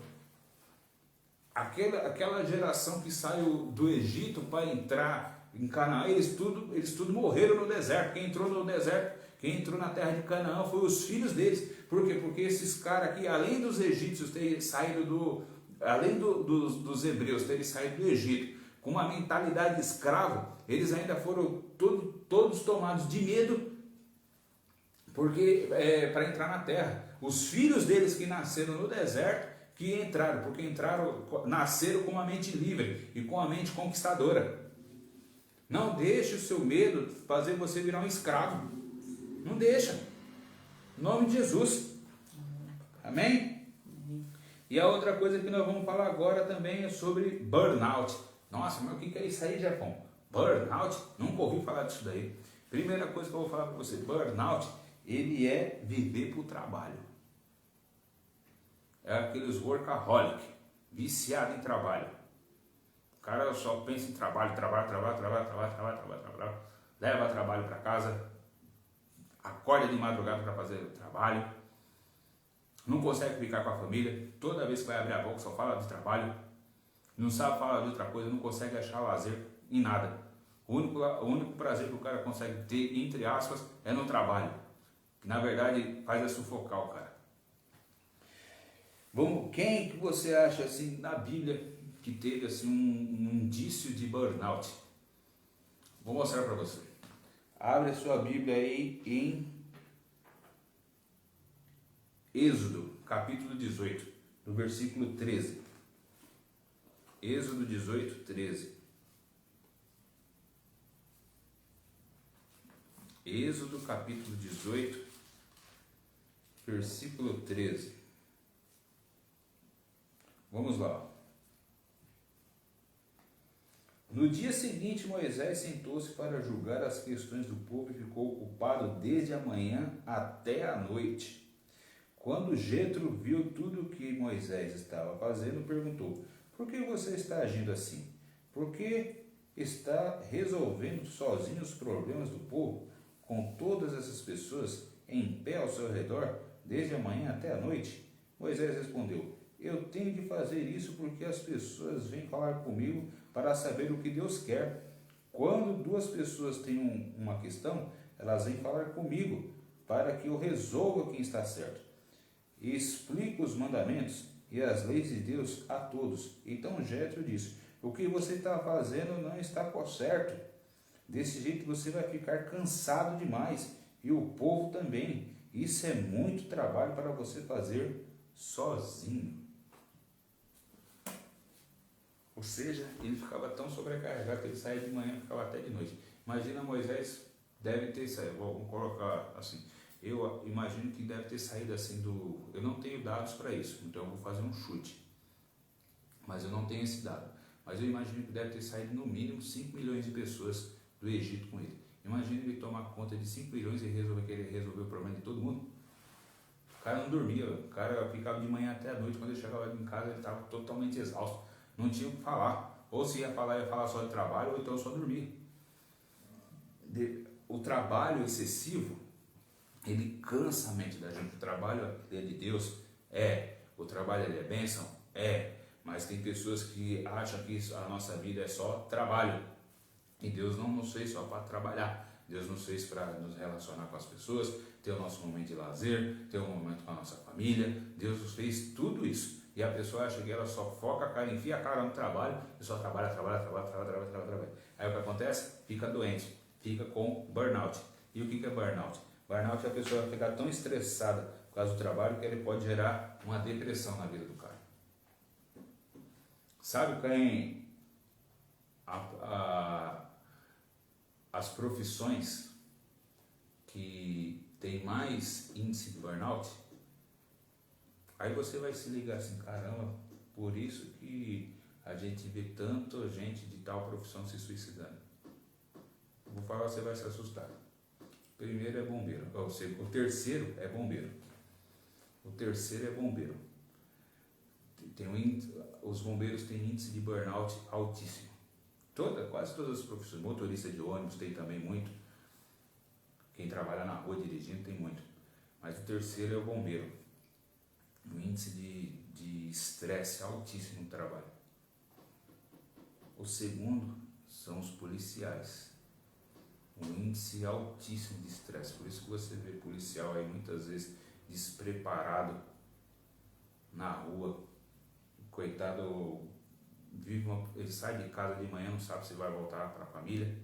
Aquela geração que saiu do Egito para entrar em Canaã, eles tudo morreram no deserto. Quem entrou no deserto, quem entrou na terra de Canaã foi os filhos deles. Por quê? Porque esses caras aqui, além dos egípcios terem saído dos hebreus terem saído do Egito, com uma mentalidade de escravo, eles ainda foram todos tomados de medo, porque para entrar na terra. Os filhos deles que nasceram no deserto, que entraram, porque nasceram com uma mente livre e com a mente conquistadora. Não deixe o seu medo fazer você virar um escravo. Não deixa. Em nome de Jesus. Amém? E a outra coisa que nós vamos falar agora também é sobre burnout. Nossa, mas o que é isso aí, Japão? Burnout? Nunca ouvi falar disso daí. Primeira coisa que eu vou falar para você, burnout, ele é viver para o trabalho. É aqueles workaholic, viciado em trabalho. O cara só pensa em trabalho, leva trabalho para casa, acorda de madrugada para fazer o trabalho, não consegue ficar com a família, toda vez que vai abrir a boca só fala de trabalho, não sabe falar de outra coisa, não consegue achar lazer em nada. O único prazer que o cara consegue ter, entre aspas, é no trabalho, que na verdade faz é sufocar o cara. Quem que você acha assim na Bíblia que teve assim um indício de burnout? Vou mostrar para você. Abre a sua Bíblia aí em Êxodo, capítulo 18, no versículo 13. Êxodo 18, 13. Êxodo, capítulo 18, versículo 13. Vamos lá. No dia seguinte, Moisés sentou-se para julgar as questões do povo e ficou ocupado desde a manhã até a noite. Quando Jetro viu tudo o que Moisés estava fazendo, perguntou: por que você está agindo assim? Por que está resolvendo sozinho os problemas do povo, com todas essas pessoas em pé ao seu redor, desde a manhã até a noite? Moisés respondeu: eu tenho que fazer isso porque as pessoas vêm falar comigo para saber o que Deus quer. Quando duas pessoas têm uma questão, elas vêm falar comigo para que eu resolva quem está certo. E explico os mandamentos e as leis de Deus a todos. Então Jetro disse: o que você está fazendo não está certo. Desse jeito você vai ficar cansado demais, e o povo também. Isso é muito trabalho para você fazer sozinho. Ou seja, ele ficava tão sobrecarregado que ele saía de manhã e ficava até de noite. Imagina, Moisés deve ter saído, vamos colocar assim, eu imagino que deve ter saído assim do... Eu não tenho dados para isso, então eu vou fazer um chute. Mas eu não tenho esse dado. Mas eu imagino que deve ter saído no mínimo 5 milhões de pessoas do Egito com ele. Imagina ele tomar conta de 5 milhões e querer resolver o problema de todo mundo. O cara não dormia, o cara ficava de manhã até a noite. Quando ele chegava em casa, ele estava totalmente exausto. Não tinha o que falar. Ou se ia falar só de trabalho, ou então só dormia. O trabalho excessivo, ele cansa a mente da gente. O trabalho é de Deus, o trabalho ele é bênção, mas tem pessoas que acham que a nossa vida é só trabalho. E Deus não nos fez só para trabalhar. Deus nos fez para nos relacionar com as pessoas, ter o nosso momento de lazer, ter um momento com a nossa família. Deus nos fez tudo isso. E a pessoa acha que ela só foca a cara, enfia a cara no trabalho e só trabalha. Aí o que acontece? Fica doente, fica com burnout. E o que é burnout? Burnout é a pessoa ficar tão estressada por causa do trabalho que ele pode gerar uma depressão na vida do cara. Sabe quem as profissões que tem mais índice de burnout? Aí você vai se ligar assim, caramba, por isso que a gente vê tanta gente de tal profissão se suicidando. Vou falar, você vai se assustar. O primeiro é bombeiro, o terceiro é bombeiro. O terceiro é bombeiro. Os bombeiros têm índice de burnout altíssimo. Quase todas as profissões, motorista de ônibus tem também muito. Quem trabalha na rua dirigindo tem muito. Mas o terceiro é o bombeiro. Um índice de estresse altíssimo no trabalho. O segundo são os policiais. Um índice altíssimo de estresse. Por isso que você vê policial aí muitas vezes despreparado na rua. Coitado, ele sai de casa de manhã, não sabe se vai voltar para a família.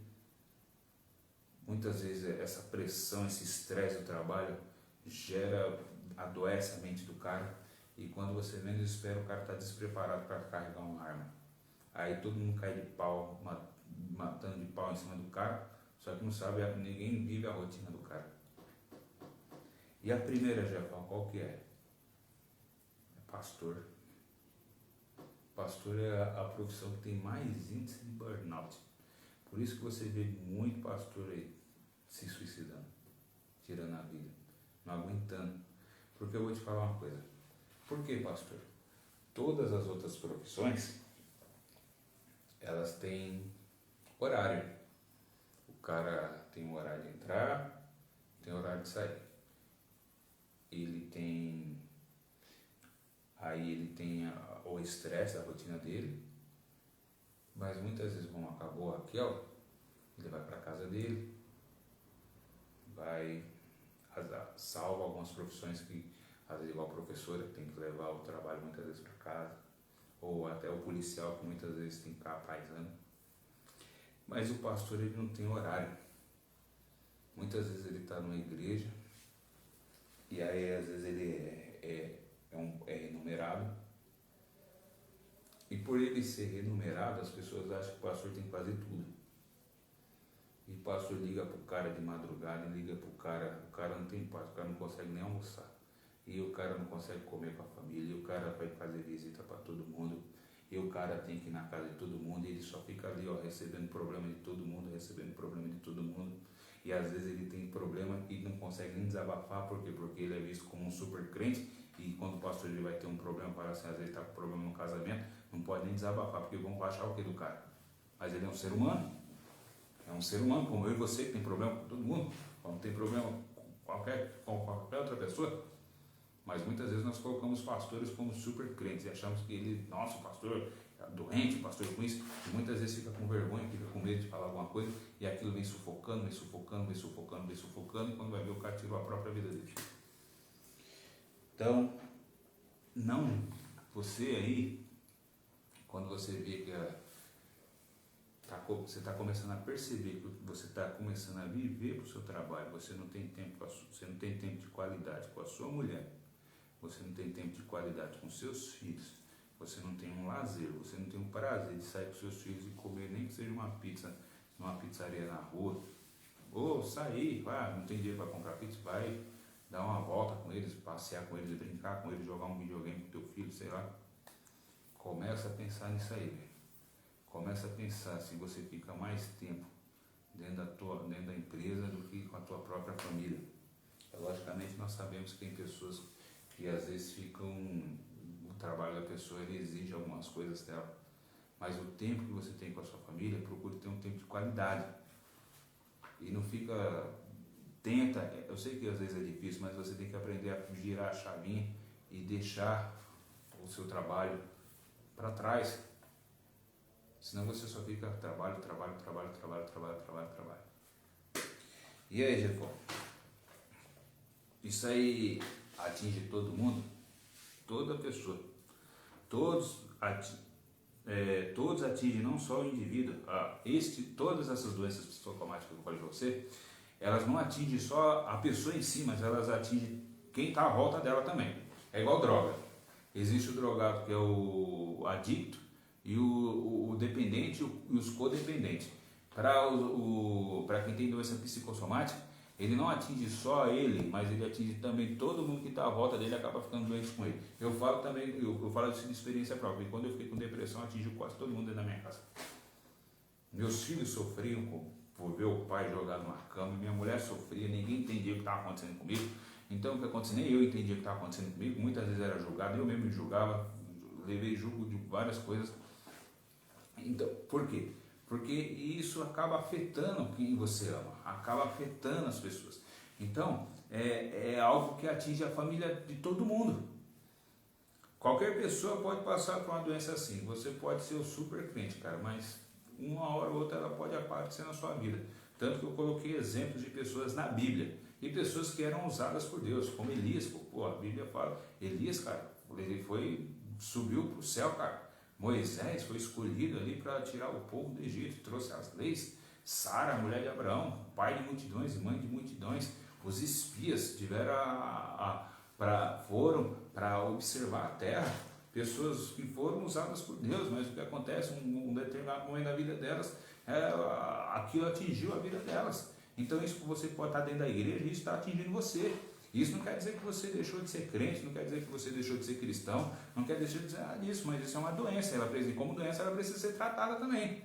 Muitas vezes essa pressão, esse estresse do trabalho adoece a mente do cara, e quando você menos espera, o cara está despreparado para carregar uma arma. Aí todo mundo cai de pau, matando de pau em cima do cara, só que não sabe, ninguém vive a rotina do cara. E a primeira, Jefão, qual que é? É pastor. Pastor é a profissão que tem mais índice de burnout. Por isso que você vê muito pastor aí se suicidando, tirando a vida, não aguentando. Porque eu vou te falar uma coisa. Por que, pastor? Todas as outras profissões, elas têm horário. O cara tem um horário de entrar, tem horário de sair. Aí ele tem o estresse da rotina dele, mas muitas vezes, como acabou a Raquel, ele vai para casa dele, salva algumas profissões que, às vezes, igual a professora, que tem que levar o trabalho muitas vezes para casa, ou até o policial, que muitas vezes tem que ficar paisando. Mas o pastor, ele não tem horário. Muitas vezes ele está numa igreja, e aí às vezes ele é renumerado, e por ele ser renumerado, as pessoas acham que o pastor tem que fazer tudo. E o pastor liga pro cara de madrugada, liga pro cara, o cara não tem paz, o cara não consegue nem almoçar, e o cara não consegue comer com a família, e o cara vai fazer visita para todo mundo, e o cara tem que ir na casa de todo mundo, e ele só fica ali, recebendo problema de todo mundo, e às vezes ele tem problema e não consegue nem desabafar. Por quê? Porque ele é visto como um super crente, e quando o pastor ele vai ter um problema, para assim, às vezes está com problema no casamento, não pode nem desabafar, porque vão achar o que do cara? Mas ele é um ser humano, como eu e você, que tem problema com todo mundo, como tem problema com qualquer outra pessoa. Mas muitas vezes nós colocamos pastores como super crentes e achamos que ele, nossa, o pastor é doente, o pastor é com isso, e muitas vezes fica com vergonha, fica com medo de falar alguma coisa, e aquilo vem sufocando, e quando vai ver, o cara tirou a própria vida dele. Então, você aí, quando você vê que você está começando a perceber que você está começando a viver para o seu trabalho, você não tem tempo de qualidade com a sua mulher, você não tem tempo de qualidade com seus filhos, você não tem um lazer, você não tem um prazer de sair com seus filhos e comer nem que seja uma pizza numa pizzaria na rua, ou sair, não tem dinheiro para comprar pizza, vai dar uma volta com eles, passear com eles, brincar com eles, jogar um videogame com teu filho, sei lá. Começa a pensar nisso aí, velho. Começa a pensar se você fica mais tempo dentro da empresa do que com a tua própria família. Logicamente nós sabemos que tem pessoas que às vezes o trabalho da pessoa ele exige algumas coisas dela, mas o tempo que você tem com a sua família, procure ter um tempo de qualidade, e não eu sei que às vezes é difícil, mas você tem que aprender a girar a chavinha e deixar o seu trabalho para trás, senão você só fica trabalho. E aí, Jefó? Isso aí atinge todo mundo? Toda pessoa. Todos atingem, não só o indivíduo. Todas essas doenças psicossomáticas que eu falei para você, elas não atingem só a pessoa em si, mas elas atingem quem está à volta dela também. É igual droga. Existe o drogado, que é o adicto, e o dependente e os codependentes. Para quem tem doença psicossomática, ele não atinge só ele, mas ele atinge também todo mundo que está à volta dele, acaba ficando doente com ele. Eu falo isso de experiência própria, e quando eu fiquei com depressão, atingiu quase todo mundo dentro da minha casa. Meus filhos sofriam por ver o pai jogado numa cama, minha mulher sofria, ninguém entendia o que estava acontecendo comigo. Então o que acontecia, nem eu entendia o que estava acontecendo comigo, muitas vezes era julgado, eu mesmo me julgava, levei julgo de várias coisas. Então, por quê? Porque isso acaba afetando quem você ama, acaba afetando as pessoas. Então, é algo que atinge a família de todo mundo. Qualquer pessoa pode passar por uma doença assim. Você pode ser o super crente, cara, mas uma hora ou outra ela pode aparecer na sua vida. Tanto que eu coloquei exemplos de pessoas na Bíblia, e pessoas que eram usadas por Deus, como Elias. A Bíblia fala, Elias, cara, ele subiu para o céu, cara. Moisés foi escolhido ali para tirar o povo do Egito, trouxe as leis. Sara, mulher de Abraão, pai de multidões e mãe de multidões. Os espias foram para observar a terra, pessoas que foram usadas por Deus, mas o que acontece, um determinado momento da vida delas, aquilo atingiu a vida delas. Então isso que você pode estar dentro da igreja, isso está atingindo você. Isso não quer dizer que você deixou de ser crente, não quer dizer que você deixou de ser cristão, não quer dizer nada disso, mas isso é uma doença. Como doença, ela precisa ser tratada também.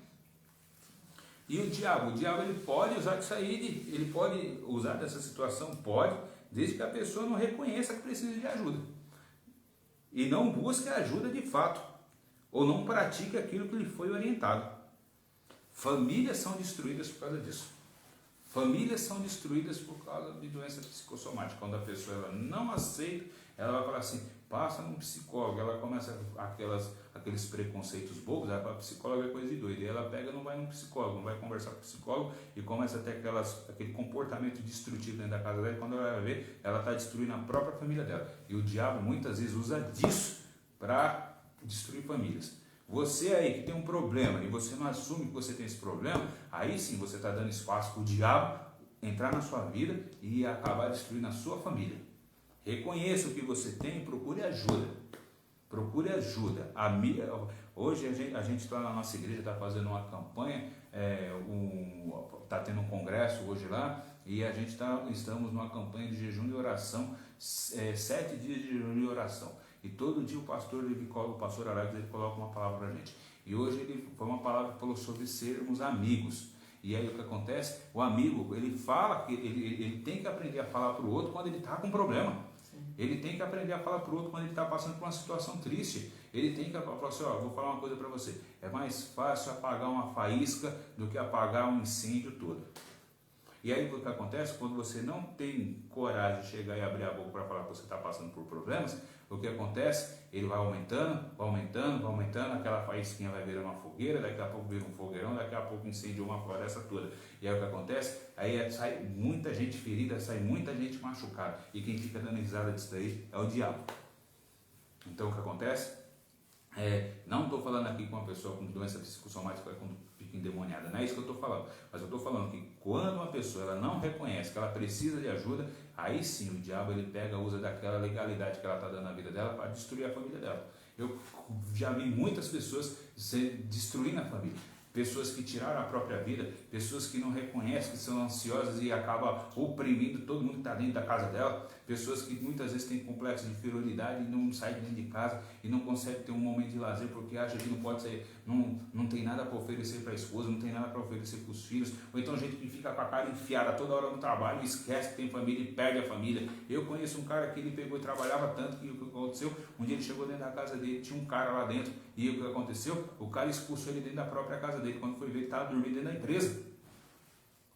E o diabo ele pode usar disso aí, ele pode usar dessa situação, pode, desde que a pessoa não reconheça que precisa de ajuda. E não busque ajuda de fato, ou não pratique aquilo que lhe foi orientado. Famílias são destruídas por causa disso. Famílias são destruídas por causa de doença psicossomática. Quando a pessoa ela não aceita, ela vai falar assim, passa num psicólogo, ela começa aqueles preconceitos bobos, a psicóloga é coisa de doido, e ela pega, não vai num psicólogo, não vai conversar com o psicólogo e começa a ter aquele comportamento destrutivo dentro da casa dela, e quando ela vai ver, ela está destruindo a própria família dela. E o diabo muitas vezes usa disso para destruir famílias. Você aí que tem um problema e você não assume que você tem esse problema, aí sim você está dando espaço para o diabo entrar na sua vida e acabar destruindo a sua família. Reconheça o que você tem e procure ajuda. Procure ajuda. Hoje a gente está na nossa igreja, está fazendo uma campanha, está tendo um congresso hoje lá, e a gente estamos numa campanha de jejum e oração, 7 dias de jejum e oração. E todo dia o pastor Araújo ele coloca uma palavra para a gente. E hoje foi uma palavra que falou sobre sermos amigos. E aí o que acontece? O amigo, ele fala que ele tem que aprender a falar para o outro quando ele está com problema. Sim. Ele tem que aprender a falar para o outro quando ele está passando por uma situação triste. Ele tem que falar assim, vou falar uma coisa para você. É mais fácil apagar uma faísca do que apagar um incêndio todo. E aí o que acontece? Quando você não tem coragem de chegar e abrir a boca para falar que você está passando por problemas, o que acontece? Ele vai aumentando, aquela faísquinha vai virar uma fogueira, daqui a pouco vira um fogueirão, daqui a pouco incendia uma floresta toda. E aí o que acontece? Aí sai muita gente ferida, sai muita gente machucada. E quem fica dando risada disso daí é o diabo. Então o que acontece? Não estou falando aqui com uma pessoa com doença psicossomática quando fica endemoniada, não é isso que eu estou falando. Mas eu estou falando que quando uma pessoa ela não reconhece que ela precisa de ajuda, aí sim o diabo ele usa daquela legalidade que ela está dando na vida dela para destruir a família dela. Eu já vi muitas pessoas destruindo a família. Pessoas que tiraram a própria vida, pessoas que não reconhecem que são ansiosas e acabam oprimindo todo mundo que está dentro da casa dela, pessoas que muitas vezes têm complexo de inferioridade e não saem de dentro de casa e não conseguem ter um momento de lazer porque acha que não pode sair, não tem nada para oferecer para a esposa, não tem nada para oferecer para os filhos, ou então gente que fica com a cara enfiada toda hora no trabalho e esquece que tem família e perde a família. Eu conheço um cara que ele pegou e trabalhava tanto que o que aconteceu, um dia ele chegou dentro da casa dele, tinha um cara lá dentro e o que aconteceu? O cara expulsou ele dentro da própria casa dele, quando foi ver ele estava dormindo dentro da empresa.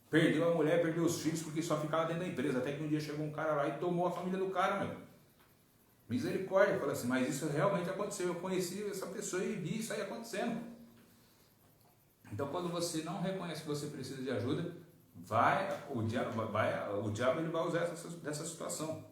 Perdeu a mulher, perdeu os filhos porque só ficava dentro da empresa, até que um dia chegou um cara lá e tomou a família do cara, meu. Misericórdia, fala assim, mas isso realmente aconteceu, eu conheci essa pessoa e vi isso aí acontecendo. Então quando você não reconhece que você precisa de ajuda, o diabo ele vai usar dessa situação.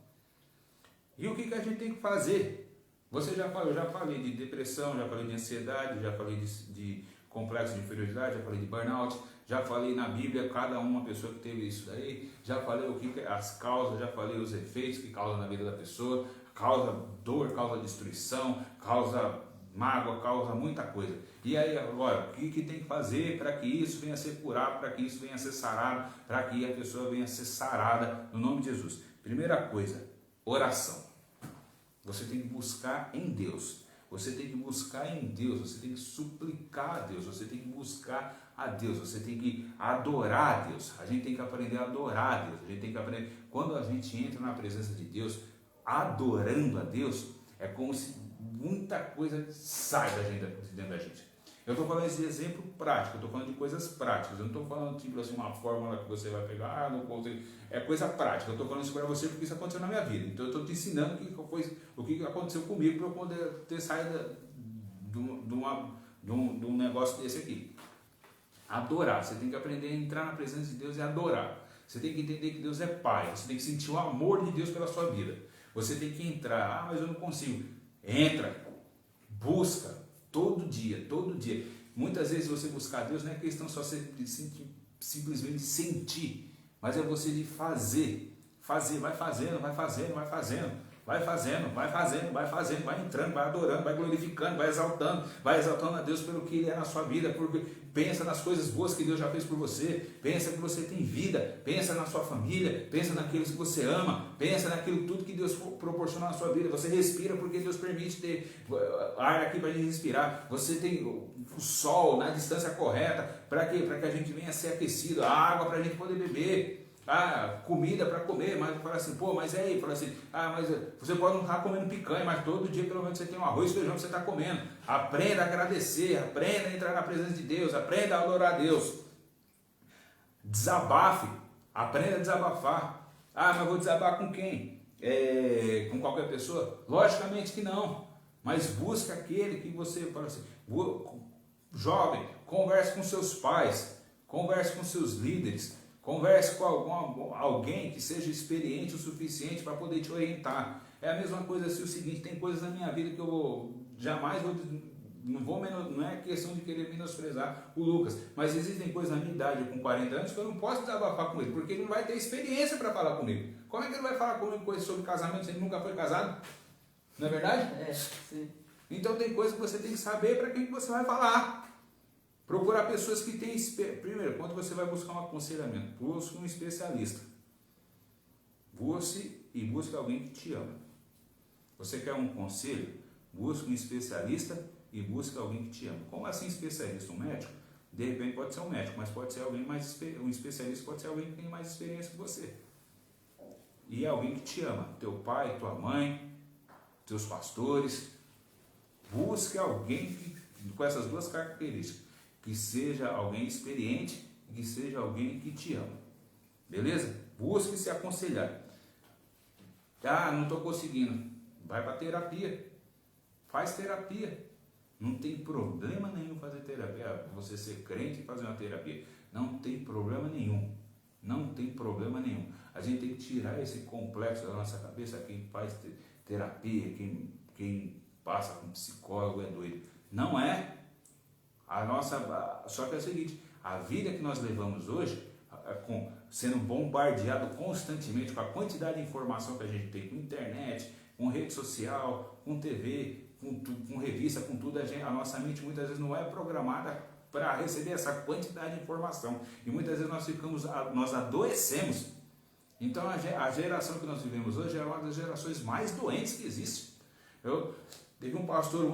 E o que a gente tem que fazer? Eu já falei de depressão, já falei de ansiedade, já falei de complexo de inferioridade, já falei de burnout, já falei na Bíblia, cada uma pessoa que teve isso daí, já falei as causas, já falei os efeitos que causam na vida da pessoa, causa dor, causa destruição, causa mágoa, causa muita coisa. E aí agora, o que tem que fazer para que isso venha a ser curado, para que isso venha a ser sarado, para que a pessoa venha a ser sarada no nome de Jesus? Primeira coisa, oração. Você tem que buscar em Deus. Você tem que buscar em Deus, você tem que suplicar a Deus, você tem que buscar a Deus, você tem que adorar a Deus. A gente tem que aprender a adorar a Deus. A gente tem que aprender. Quando a gente entra na presença de Deus, adorando a Deus, é como se muita coisa sai de dentro da gente. Eu estou falando de exemplo prático, eu estou falando de coisas práticas, eu não estou falando tipo assim, uma fórmula que você vai pegar, não consigo. É coisa prática, eu estou falando isso para você porque isso aconteceu na minha vida, então eu estou te ensinando o que aconteceu comigo para eu poder ter saído de um negócio desse aqui. Adorar, você tem que aprender a entrar na presença de Deus e adorar. Você tem que entender que Deus é Pai, você tem que sentir o amor de Deus pela sua vida. Você tem que entrar, mas eu não consigo. Entra, busca. Todo dia. Muitas vezes você buscar Deus não é questão só de simplesmente sentir, mas é você de fazer. Vai fazendo. vai fazendo, vai entrando, vai adorando, vai glorificando, vai exaltando a Deus pelo que Ele é na sua vida, porque pensa nas coisas boas que Deus já fez por você, pensa que você tem vida, pensa na sua família, pensa naquilo que você ama, pensa naquilo tudo que Deus proporcionou na sua vida. Você respira porque Deus permite ter ar aqui para gente respirar, você tem o sol na distância correta, para quê? Para que a gente venha ser aquecido, a água para a gente poder beber, comida para comer. Mas fala assim, pô, mas é aí, fala assim, mas você pode não estar comendo picanha, mas todo dia pelo menos você tem um arroz e feijão que você está comendo. Aprenda a agradecer, aprenda a entrar na presença de Deus, aprenda a adorar a Deus. Desabafe, aprenda a desabafar. Mas vou desabar com quem? Com qualquer pessoa? Logicamente que não, mas busca aquele que você fala assim, jovem, converse com seus pais, converse com seus líderes, converse com alguém que seja experiente o suficiente para poder te orientar. É a mesma coisa assim, o seguinte, tem coisas na minha vida que eu jamais vou, não é questão de querer menosprezar o Lucas, mas existem coisas na minha idade, com 40 anos, que eu não posso desabafar com ele, porque ele não vai ter experiência para falar comigo. Como é que ele vai falar comigo coisas sobre casamento se ele nunca foi casado? Não é verdade? Sim. Então tem coisas que você tem que saber para quem que você vai falar. Procurar pessoas que têm... Primeiro, quando você vai buscar um aconselhamento, busque um especialista. Busque alguém que te ama. Você quer um conselho? Busque um especialista e busque alguém que te ama. Como assim especialista? Um médico? De repente pode ser um médico, mas pode ser alguém mais... Um especialista pode ser alguém que tem mais experiência que você. E alguém que te ama. Teu pai, tua mãe, teus pastores. Busque alguém com essas duas características. Que seja alguém experiente e que seja alguém que te ama. Beleza? Busque se aconselhar. Não estou conseguindo. Vai para terapia. Faz terapia. Não tem problema nenhum fazer terapia. Você ser crente e fazer uma terapia. Não tem problema nenhum. Não tem problema nenhum. A gente tem que tirar esse complexo da nossa cabeça. Quem faz terapia, quem passa com psicólogo é doido. Não é. Só que é o seguinte, a vida que nós levamos hoje, sendo bombardeado constantemente com a quantidade de informação que a gente tem, com internet, com rede social, com TV, com revista, com tudo, a nossa mente muitas vezes não é programada para receber essa quantidade de informação. E muitas vezes nós adoecemos. Então a geração que nós vivemos hoje é uma das gerações mais doentes que existe. Teve um pastor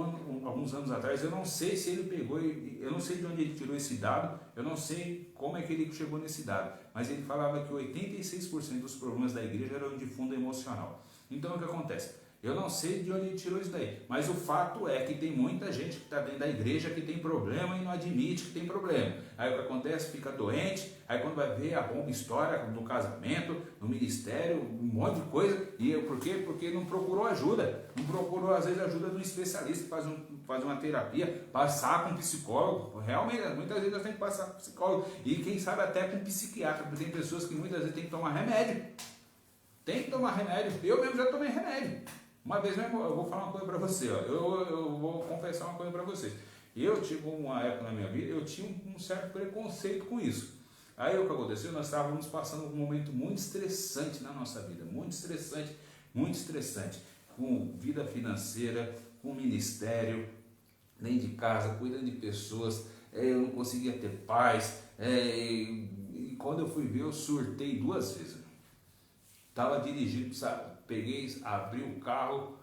alguns anos atrás, eu não sei se ele pegou, eu não sei de onde ele tirou esse dado, eu não sei como é que ele chegou nesse dado, mas ele falava que 86% dos problemas da igreja eram de fundo emocional. Então o que acontece? Eu não sei de onde ele tirou isso daí, mas o fato é que tem muita gente que está dentro da igreja que tem problema e não admite que tem problema. Aí o que acontece? Fica doente, aí quando vai ver a bomba história do casamento, no ministério, um monte de coisa. E por quê? Porque não procurou ajuda. Não procurou, às vezes, ajuda de um especialista, fazer uma terapia, passar com um psicólogo. Realmente, muitas vezes nós temos que passar com um psicólogo. E quem sabe até com um psiquiatra, porque tem pessoas que muitas vezes têm que tomar remédio. Tem que tomar remédio. Eu mesmo já tomei remédio. Uma vez mesmo, eu vou falar uma coisa para você, eu vou confessar uma coisa para vocês. Eu tive uma época na minha vida, eu tinha um certo preconceito com isso. Aí o que aconteceu? Nós estávamos passando um momento muito estressante na nossa vida, muito estressante, com vida financeira, com ministério, dentro de casa, cuidando de pessoas, eu não conseguia ter paz, e quando eu fui ver, eu surtei 2 vezes. Estava dirigindo, sabe? Peguei, abri o carro,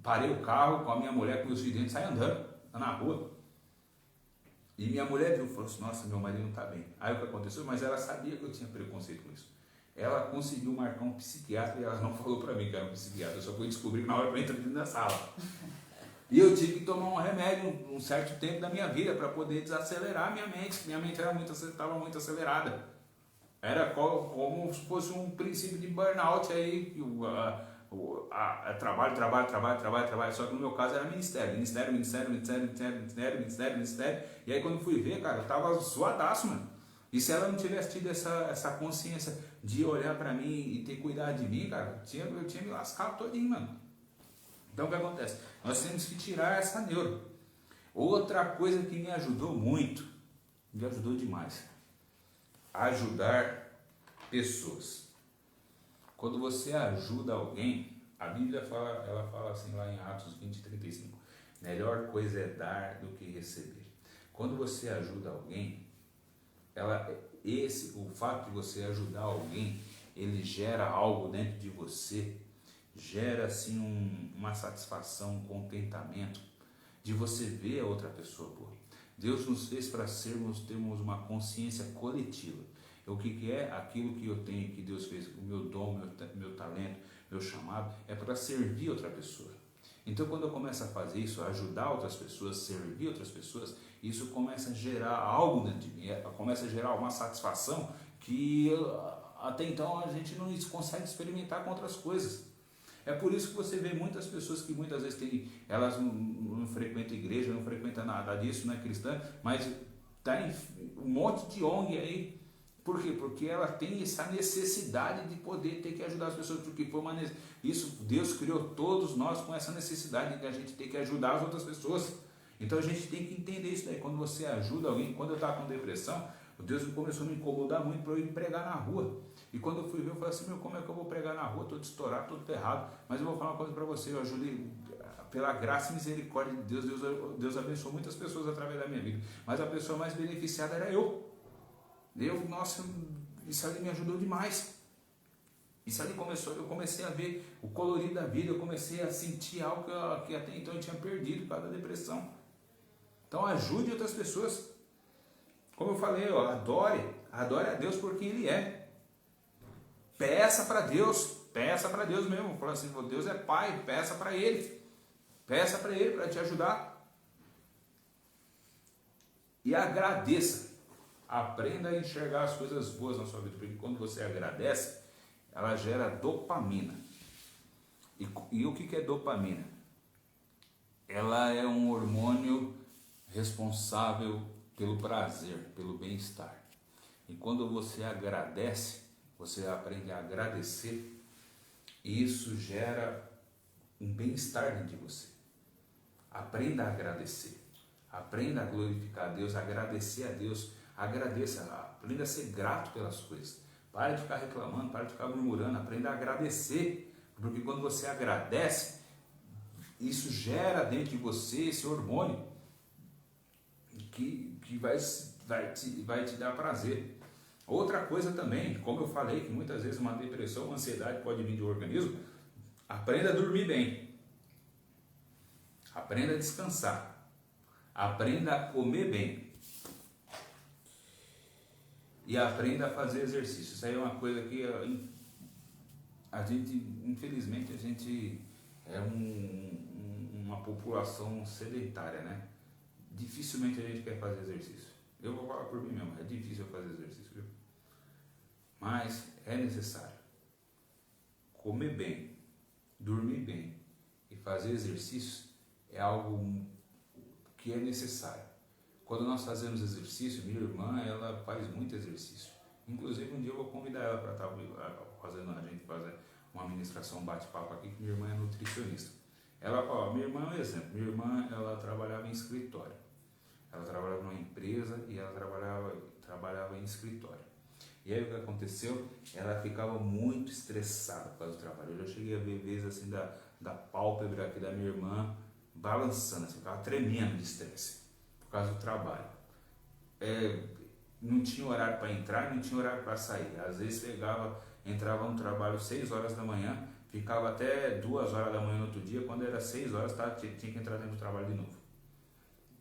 parei o carro com a minha mulher, com meus filhos dentro, saí andando na rua. E minha mulher viu e falou assim, nossa, meu marido não está bem. Aí o que aconteceu? Mas ela sabia que eu tinha preconceito com isso. Ela conseguiu marcar um psiquiatra e ela não falou para mim que era um psiquiatra. Eu só fui descobrir na hora que eu entrei na sala. E eu tive que tomar um remédio um certo tempo da minha vida para poder desacelerar minha mente. Minha mente estava muito acelerada. Era como se fosse um princípio de burnout aí, trabalho, só que no meu caso era ministério, e aí quando fui ver, cara, eu tava suadaço, mano. E se ela não tivesse tido essa consciência de olhar pra mim e ter cuidado de mim, cara, eu tinha me lascado todinho, mano. Então o que acontece? Nós temos que tirar essa neuro. Outra coisa que me ajudou muito, me ajudou demais, ajudar pessoas. Quando você ajuda alguém, A Bíblia ela fala assim lá em Atos 20:35. Melhor coisa é dar do que receber. Quando você ajuda alguém, o fato de você ajudar alguém, ele gera algo dentro de você, gera assim uma satisfação, um contentamento de você ver a outra pessoa boa. Deus nos fez para termos uma consciência coletiva. O que é aquilo que eu tenho, que Deus fez, o meu dom, meu talento, meu chamado, é para servir outra pessoa. Então, quando eu começo a fazer isso, a ajudar outras pessoas, servir outras pessoas, isso começa a gerar algo dentro de mim, começa a gerar uma satisfação que até então a gente não consegue experimentar com outras coisas. É por isso que você vê muitas pessoas que muitas vezes elas não frequentam igreja, não frequentam nada disso, não é cristã, mas tem um monte de ONG aí. Por quê? Porque ela tem essa necessidade de poder ter que ajudar as pessoas, porque isso Deus criou todos nós com essa necessidade de a gente ter que ajudar as outras pessoas. Então a gente tem que entender isso daí. Quando você ajuda alguém, quando eu estava com depressão, Deus começou a me incomodar muito para eu ir pregar na rua. E quando eu fui ver, eu falei assim, como é que eu vou pregar na rua? Estou estourado, estou ferrado. Mas eu vou falar uma coisa para você, eu ajudei pela graça e misericórdia de Deus. Deus abençoou muitas pessoas através da minha vida. Mas a pessoa mais beneficiada era eu. Nossa, isso ali me ajudou demais. Isso ali eu comecei a ver o colorido da vida, eu comecei a sentir algo que até então eu tinha perdido por causa da depressão. Então ajude outras pessoas. Como eu falei, adore a Deus por quem Ele é. Peça para Deus mesmo. Fala assim, Deus é Pai, peça para Ele para te ajudar. E agradeça. Aprenda a enxergar as coisas boas na sua vida, porque quando você agradece, ela gera dopamina. E o que é dopamina? Ela é um hormônio responsável pelo prazer, pelo bem-estar. E quando você agradece, você aprende a agradecer, e isso gera um bem-estar dentro de você. Aprenda a agradecer, aprenda a glorificar a Deus, agradecer a Deus. Agradeça, aprenda a ser grato pelas coisas. Pare de ficar reclamando, pare de ficar murmurando, aprenda a agradecer. Porque quando você agradece, isso gera dentro de você esse hormônio que vai te dar prazer. Outra coisa também, como eu falei, que muitas vezes uma depressão, uma ansiedade pode vir do organismo, aprenda a dormir bem. Aprenda a descansar. Aprenda a comer bem. E aprenda a fazer exercício. Isso aí é uma coisa que a gente, infelizmente, a gente é uma população sedentária, né? Dificilmente a gente quer fazer exercício. Eu vou falar por mim mesmo, é difícil fazer exercício, viu? Mas é necessário. Comer bem, dormir bem e fazer exercício é algo que é necessário. Quando nós fazemos exercício, minha irmã, ela faz muito exercício. Inclusive, um dia eu vou convidar ela para estar fazendo a gente fazer uma ministração, um bate-papo aqui, que minha irmã é nutricionista. Minha irmã é um exemplo. Minha irmã, ela trabalhava em escritório. Ela trabalhava numa empresa e ela trabalhava em escritório. E aí o que aconteceu? Ela ficava muito estressada por causa do trabalho. Eu já cheguei a ver vezes assim da pálpebra aqui da minha irmã balançando, assim, ficava tremendo de estresse por causa do trabalho. Não tinha horário para entrar, não tinha horário para sair. Às vezes entrava no trabalho 6 horas da manhã, ficava até 2 horas da manhã no outro dia, quando era 6 horas tinha que entrar dentro do trabalho de novo.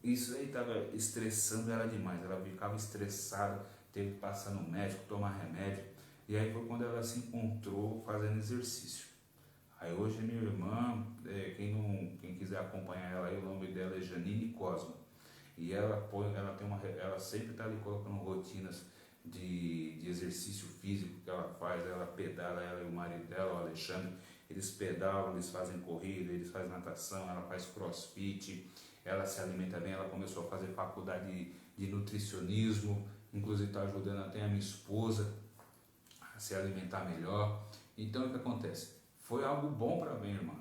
Isso aí estava estressando ela demais, ela ficava estressada, teve que passar no médico, tomar remédio, e aí foi quando ela se encontrou fazendo exercício. Aí hoje a minha irmã, quem quiser acompanhar ela aí, o nome dela é Janine Cosmo. E ela sempre está ali colocando rotinas de exercício físico que ela faz, ela pedala, ela e o marido dela, o Alexandre, eles pedalam, eles fazem corrida, eles fazem natação, ela faz crossfit, ela se alimenta bem, ela começou a fazer faculdade de nutricionismo, inclusive está ajudando até a minha esposa a se alimentar melhor. Então o que acontece? Foi algo bom para a minha irmã.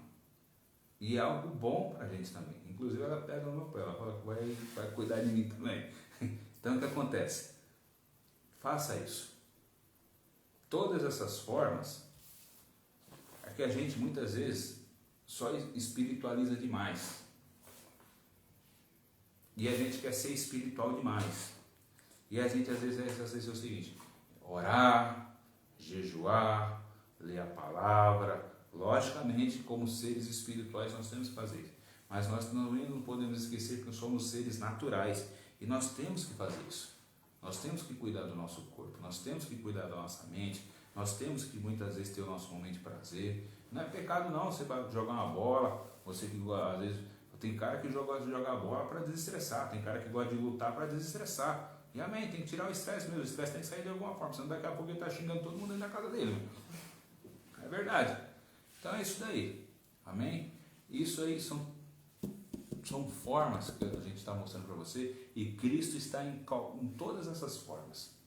E é algo bom para a gente também. Inclusive ela pega no meu pé, ela fala que vai cuidar de mim também. Então o que acontece? Faça isso. Todas essas formas, porque a gente muitas vezes só espiritualiza demais. E a gente quer ser espiritual demais. E a gente às vezes é o seguinte: orar, jejuar, ler a palavra. Logicamente, como seres espirituais, nós temos que fazer isso. Mas nós não podemos esquecer que somos seres naturais. E nós temos que fazer isso. Nós temos que cuidar do nosso corpo. Nós temos que cuidar da nossa mente. Nós temos que muitas vezes ter o nosso momento de prazer. Não é pecado não, você vai jogar uma bola. Você que às vezes tem cara que gosta de jogar bola para desestressar. Tem cara que gosta de lutar para desestressar. E amém, tem que tirar o estresse mesmo. O estresse tem que sair de alguma forma. Senão daqui a pouco ele está xingando todo mundo dentro da casa dele. É verdade. Então é isso daí. Amém? Isso aí são formas que a gente está mostrando para você. E Cristo está em todas essas formas.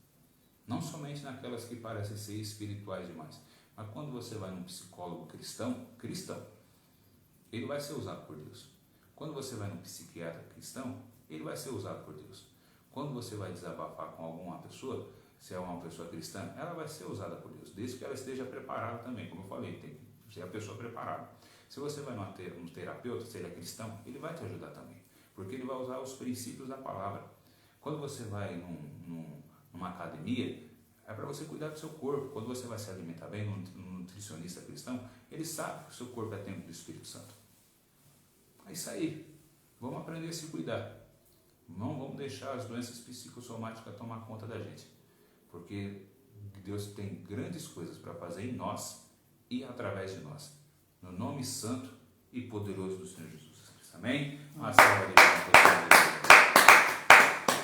Não somente naquelas que parecem ser espirituais demais. Mas quando você vai num psicólogo cristão, ele vai ser usado por Deus. Quando você vai num psiquiatra cristão, ele vai ser usado por Deus. Quando você vai desabafar com alguma pessoa, se é uma pessoa cristã, ela vai ser usada por Deus, desde que ela esteja preparada também. Como eu falei, tem que ser a pessoa preparada. Se você vai num terapeuta, se ele é cristão, ele vai te ajudar também, porque ele vai usar os princípios da palavra. Quando você vai numa academia, é para você cuidar do seu corpo. Quando você vai se alimentar bem, num nutricionista cristão, ele sabe que o seu corpo é templo do Espírito Santo. É isso aí. Vamos aprender a se cuidar. Não vamos deixar as doenças psicossomáticas tomar conta da gente, porque Deus tem grandes coisas para fazer em nós e através de nós, no nome santo e poderoso do Senhor Jesus Cristo. Amém? Uma salva de palmas.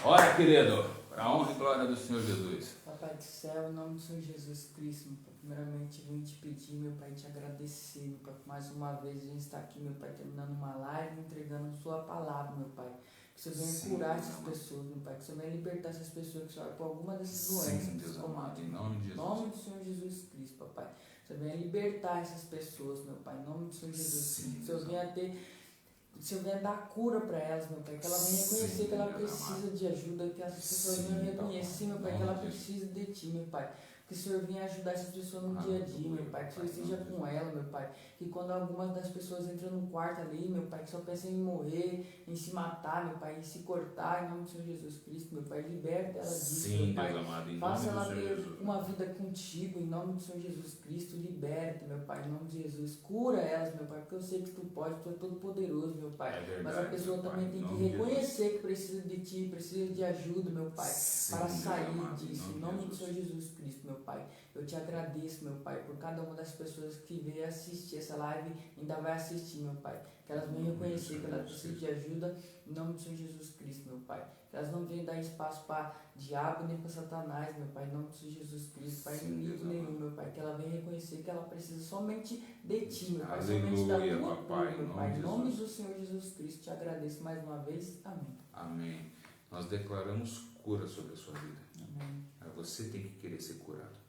Ora, querido, para a honra e glória do Senhor Jesus. Papai do céu, em nome do Senhor Jesus Cristo, meu Pai, primeiramente vim te pedir, meu Pai, te agradecer, meu Pai, mais uma vez a gente está aqui, meu Pai, terminando uma live, entregando sua palavra, meu Pai. Que o Senhor venha curar essas pessoas, meu Pai. Que o Senhor venha libertar essas pessoas que choram por alguma dessas doenças. Deus amado, em nome de Jesus. Em nome do Senhor Jesus Cristo, papai. Que o Senhor venha libertar essas pessoas, meu Pai. Em nome do Senhor Jesus. Sim, que o Senhor venha o Senhor venha dar cura para elas, meu Pai. Que ela venha reconhecer que ela precisa de ajuda. Que essas pessoas venham reconhecer, meu Pai, que ela precisa de Ti, meu Pai. Que o Senhor venha ajudar essas pessoas no dia a dia, meu Pai. Que o Senhor esteja com ela, meu Pai. Que quando algumas das pessoas entram no quarto ali, meu Pai, que só pensam em morrer, em se matar, meu Pai, em se cortar, em nome do Senhor Jesus Cristo, meu Pai. Liberta ela disso, meu Pai. Deus amado, em faça nome ela do Senhor ter Jesus. uma vida contigo, em nome do Senhor Jesus Cristo. Liberta, meu Pai, em nome de Jesus. Cura elas, meu Pai, porque eu sei que Tu pode, Tu é todo poderoso, meu Pai. É verdade, mas a pessoa também tem que reconhecer que precisa de Ti, precisa de ajuda, meu Pai, para sair disso, em nome do Senhor Jesus Cristo, meu Pai. Eu te agradeço, meu Pai, por cada uma das pessoas que veio assistir essa live e ainda vai assistir, meu Pai. Que elas venham reconhecer que elas precisam de ajuda em nome do Senhor Jesus Cristo, meu Pai. Que elas não venham dar espaço para diabo nem para Satanás, meu Pai, em nome do Senhor Jesus Cristo, Pai, inimigo nenhum, meu Pai. Que ela venha reconhecer que ela precisa somente de Ti, meu Pai, somente da Tua cura, meu Pai. Em nome do Senhor Jesus Cristo, te agradeço mais uma vez. Amém. Amém. Nós declaramos cura sobre a sua vida. Amém. Você tem que querer ser curado.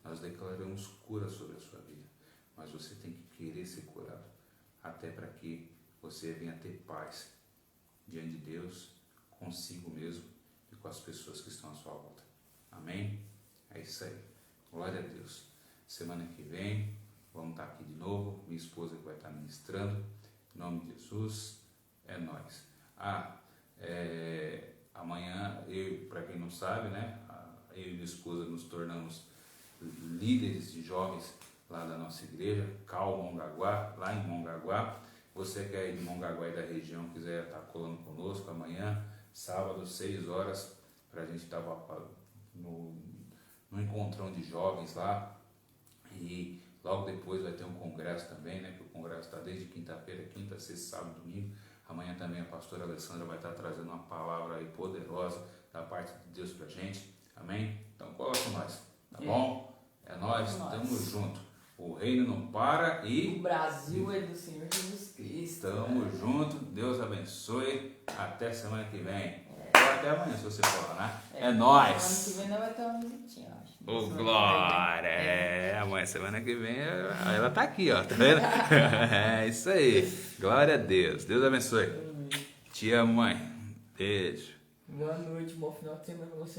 Nós declaramos cura sobre a sua vida, mas você tem que querer ser curado, até para que você venha ter paz diante de Deus, consigo mesmo e com as pessoas que estão à sua volta. Amém? É isso aí. Glória a Deus. Semana que vem, vamos estar aqui de novo, minha esposa que vai estar ministrando, em nome de Jesus, é nóis. Amanhã, para quem não sabe, né, eu e minha esposa nos tornamos líderes de jovens lá da nossa igreja, Cal Mongaguá, lá em Mongaguá. Você que é de Mongaguá e da região, quiser estar colando conosco amanhã, sábado, 6 horas, para a gente estar no encontrão de jovens lá. E logo depois vai ter um congresso também, né? Que o congresso está desde quinta-feira, quinta, sexta, sábado, domingo. Amanhã também a pastora Alessandra vai estar trazendo uma palavra aí poderosa da parte de Deus pra gente. Amém? Então cola com nós, tá bom? É nóis, tamo junto. O reino não para e... O Brasil é do Senhor Jesus Cristo. Tamo junto, Deus abençoe. Até semana que vem. Ou até amanhã, se você for lá, né? É nóis. Semana que vem vai ter uma visitinha, eu acho. Ô, glória! Amanhã, semana que vem, ela tá aqui, ó, tá vendo? É isso aí. Glória a Deus. Deus abençoe. Te amo, mãe. Beijo. Boa noite, bom final de semana pra você.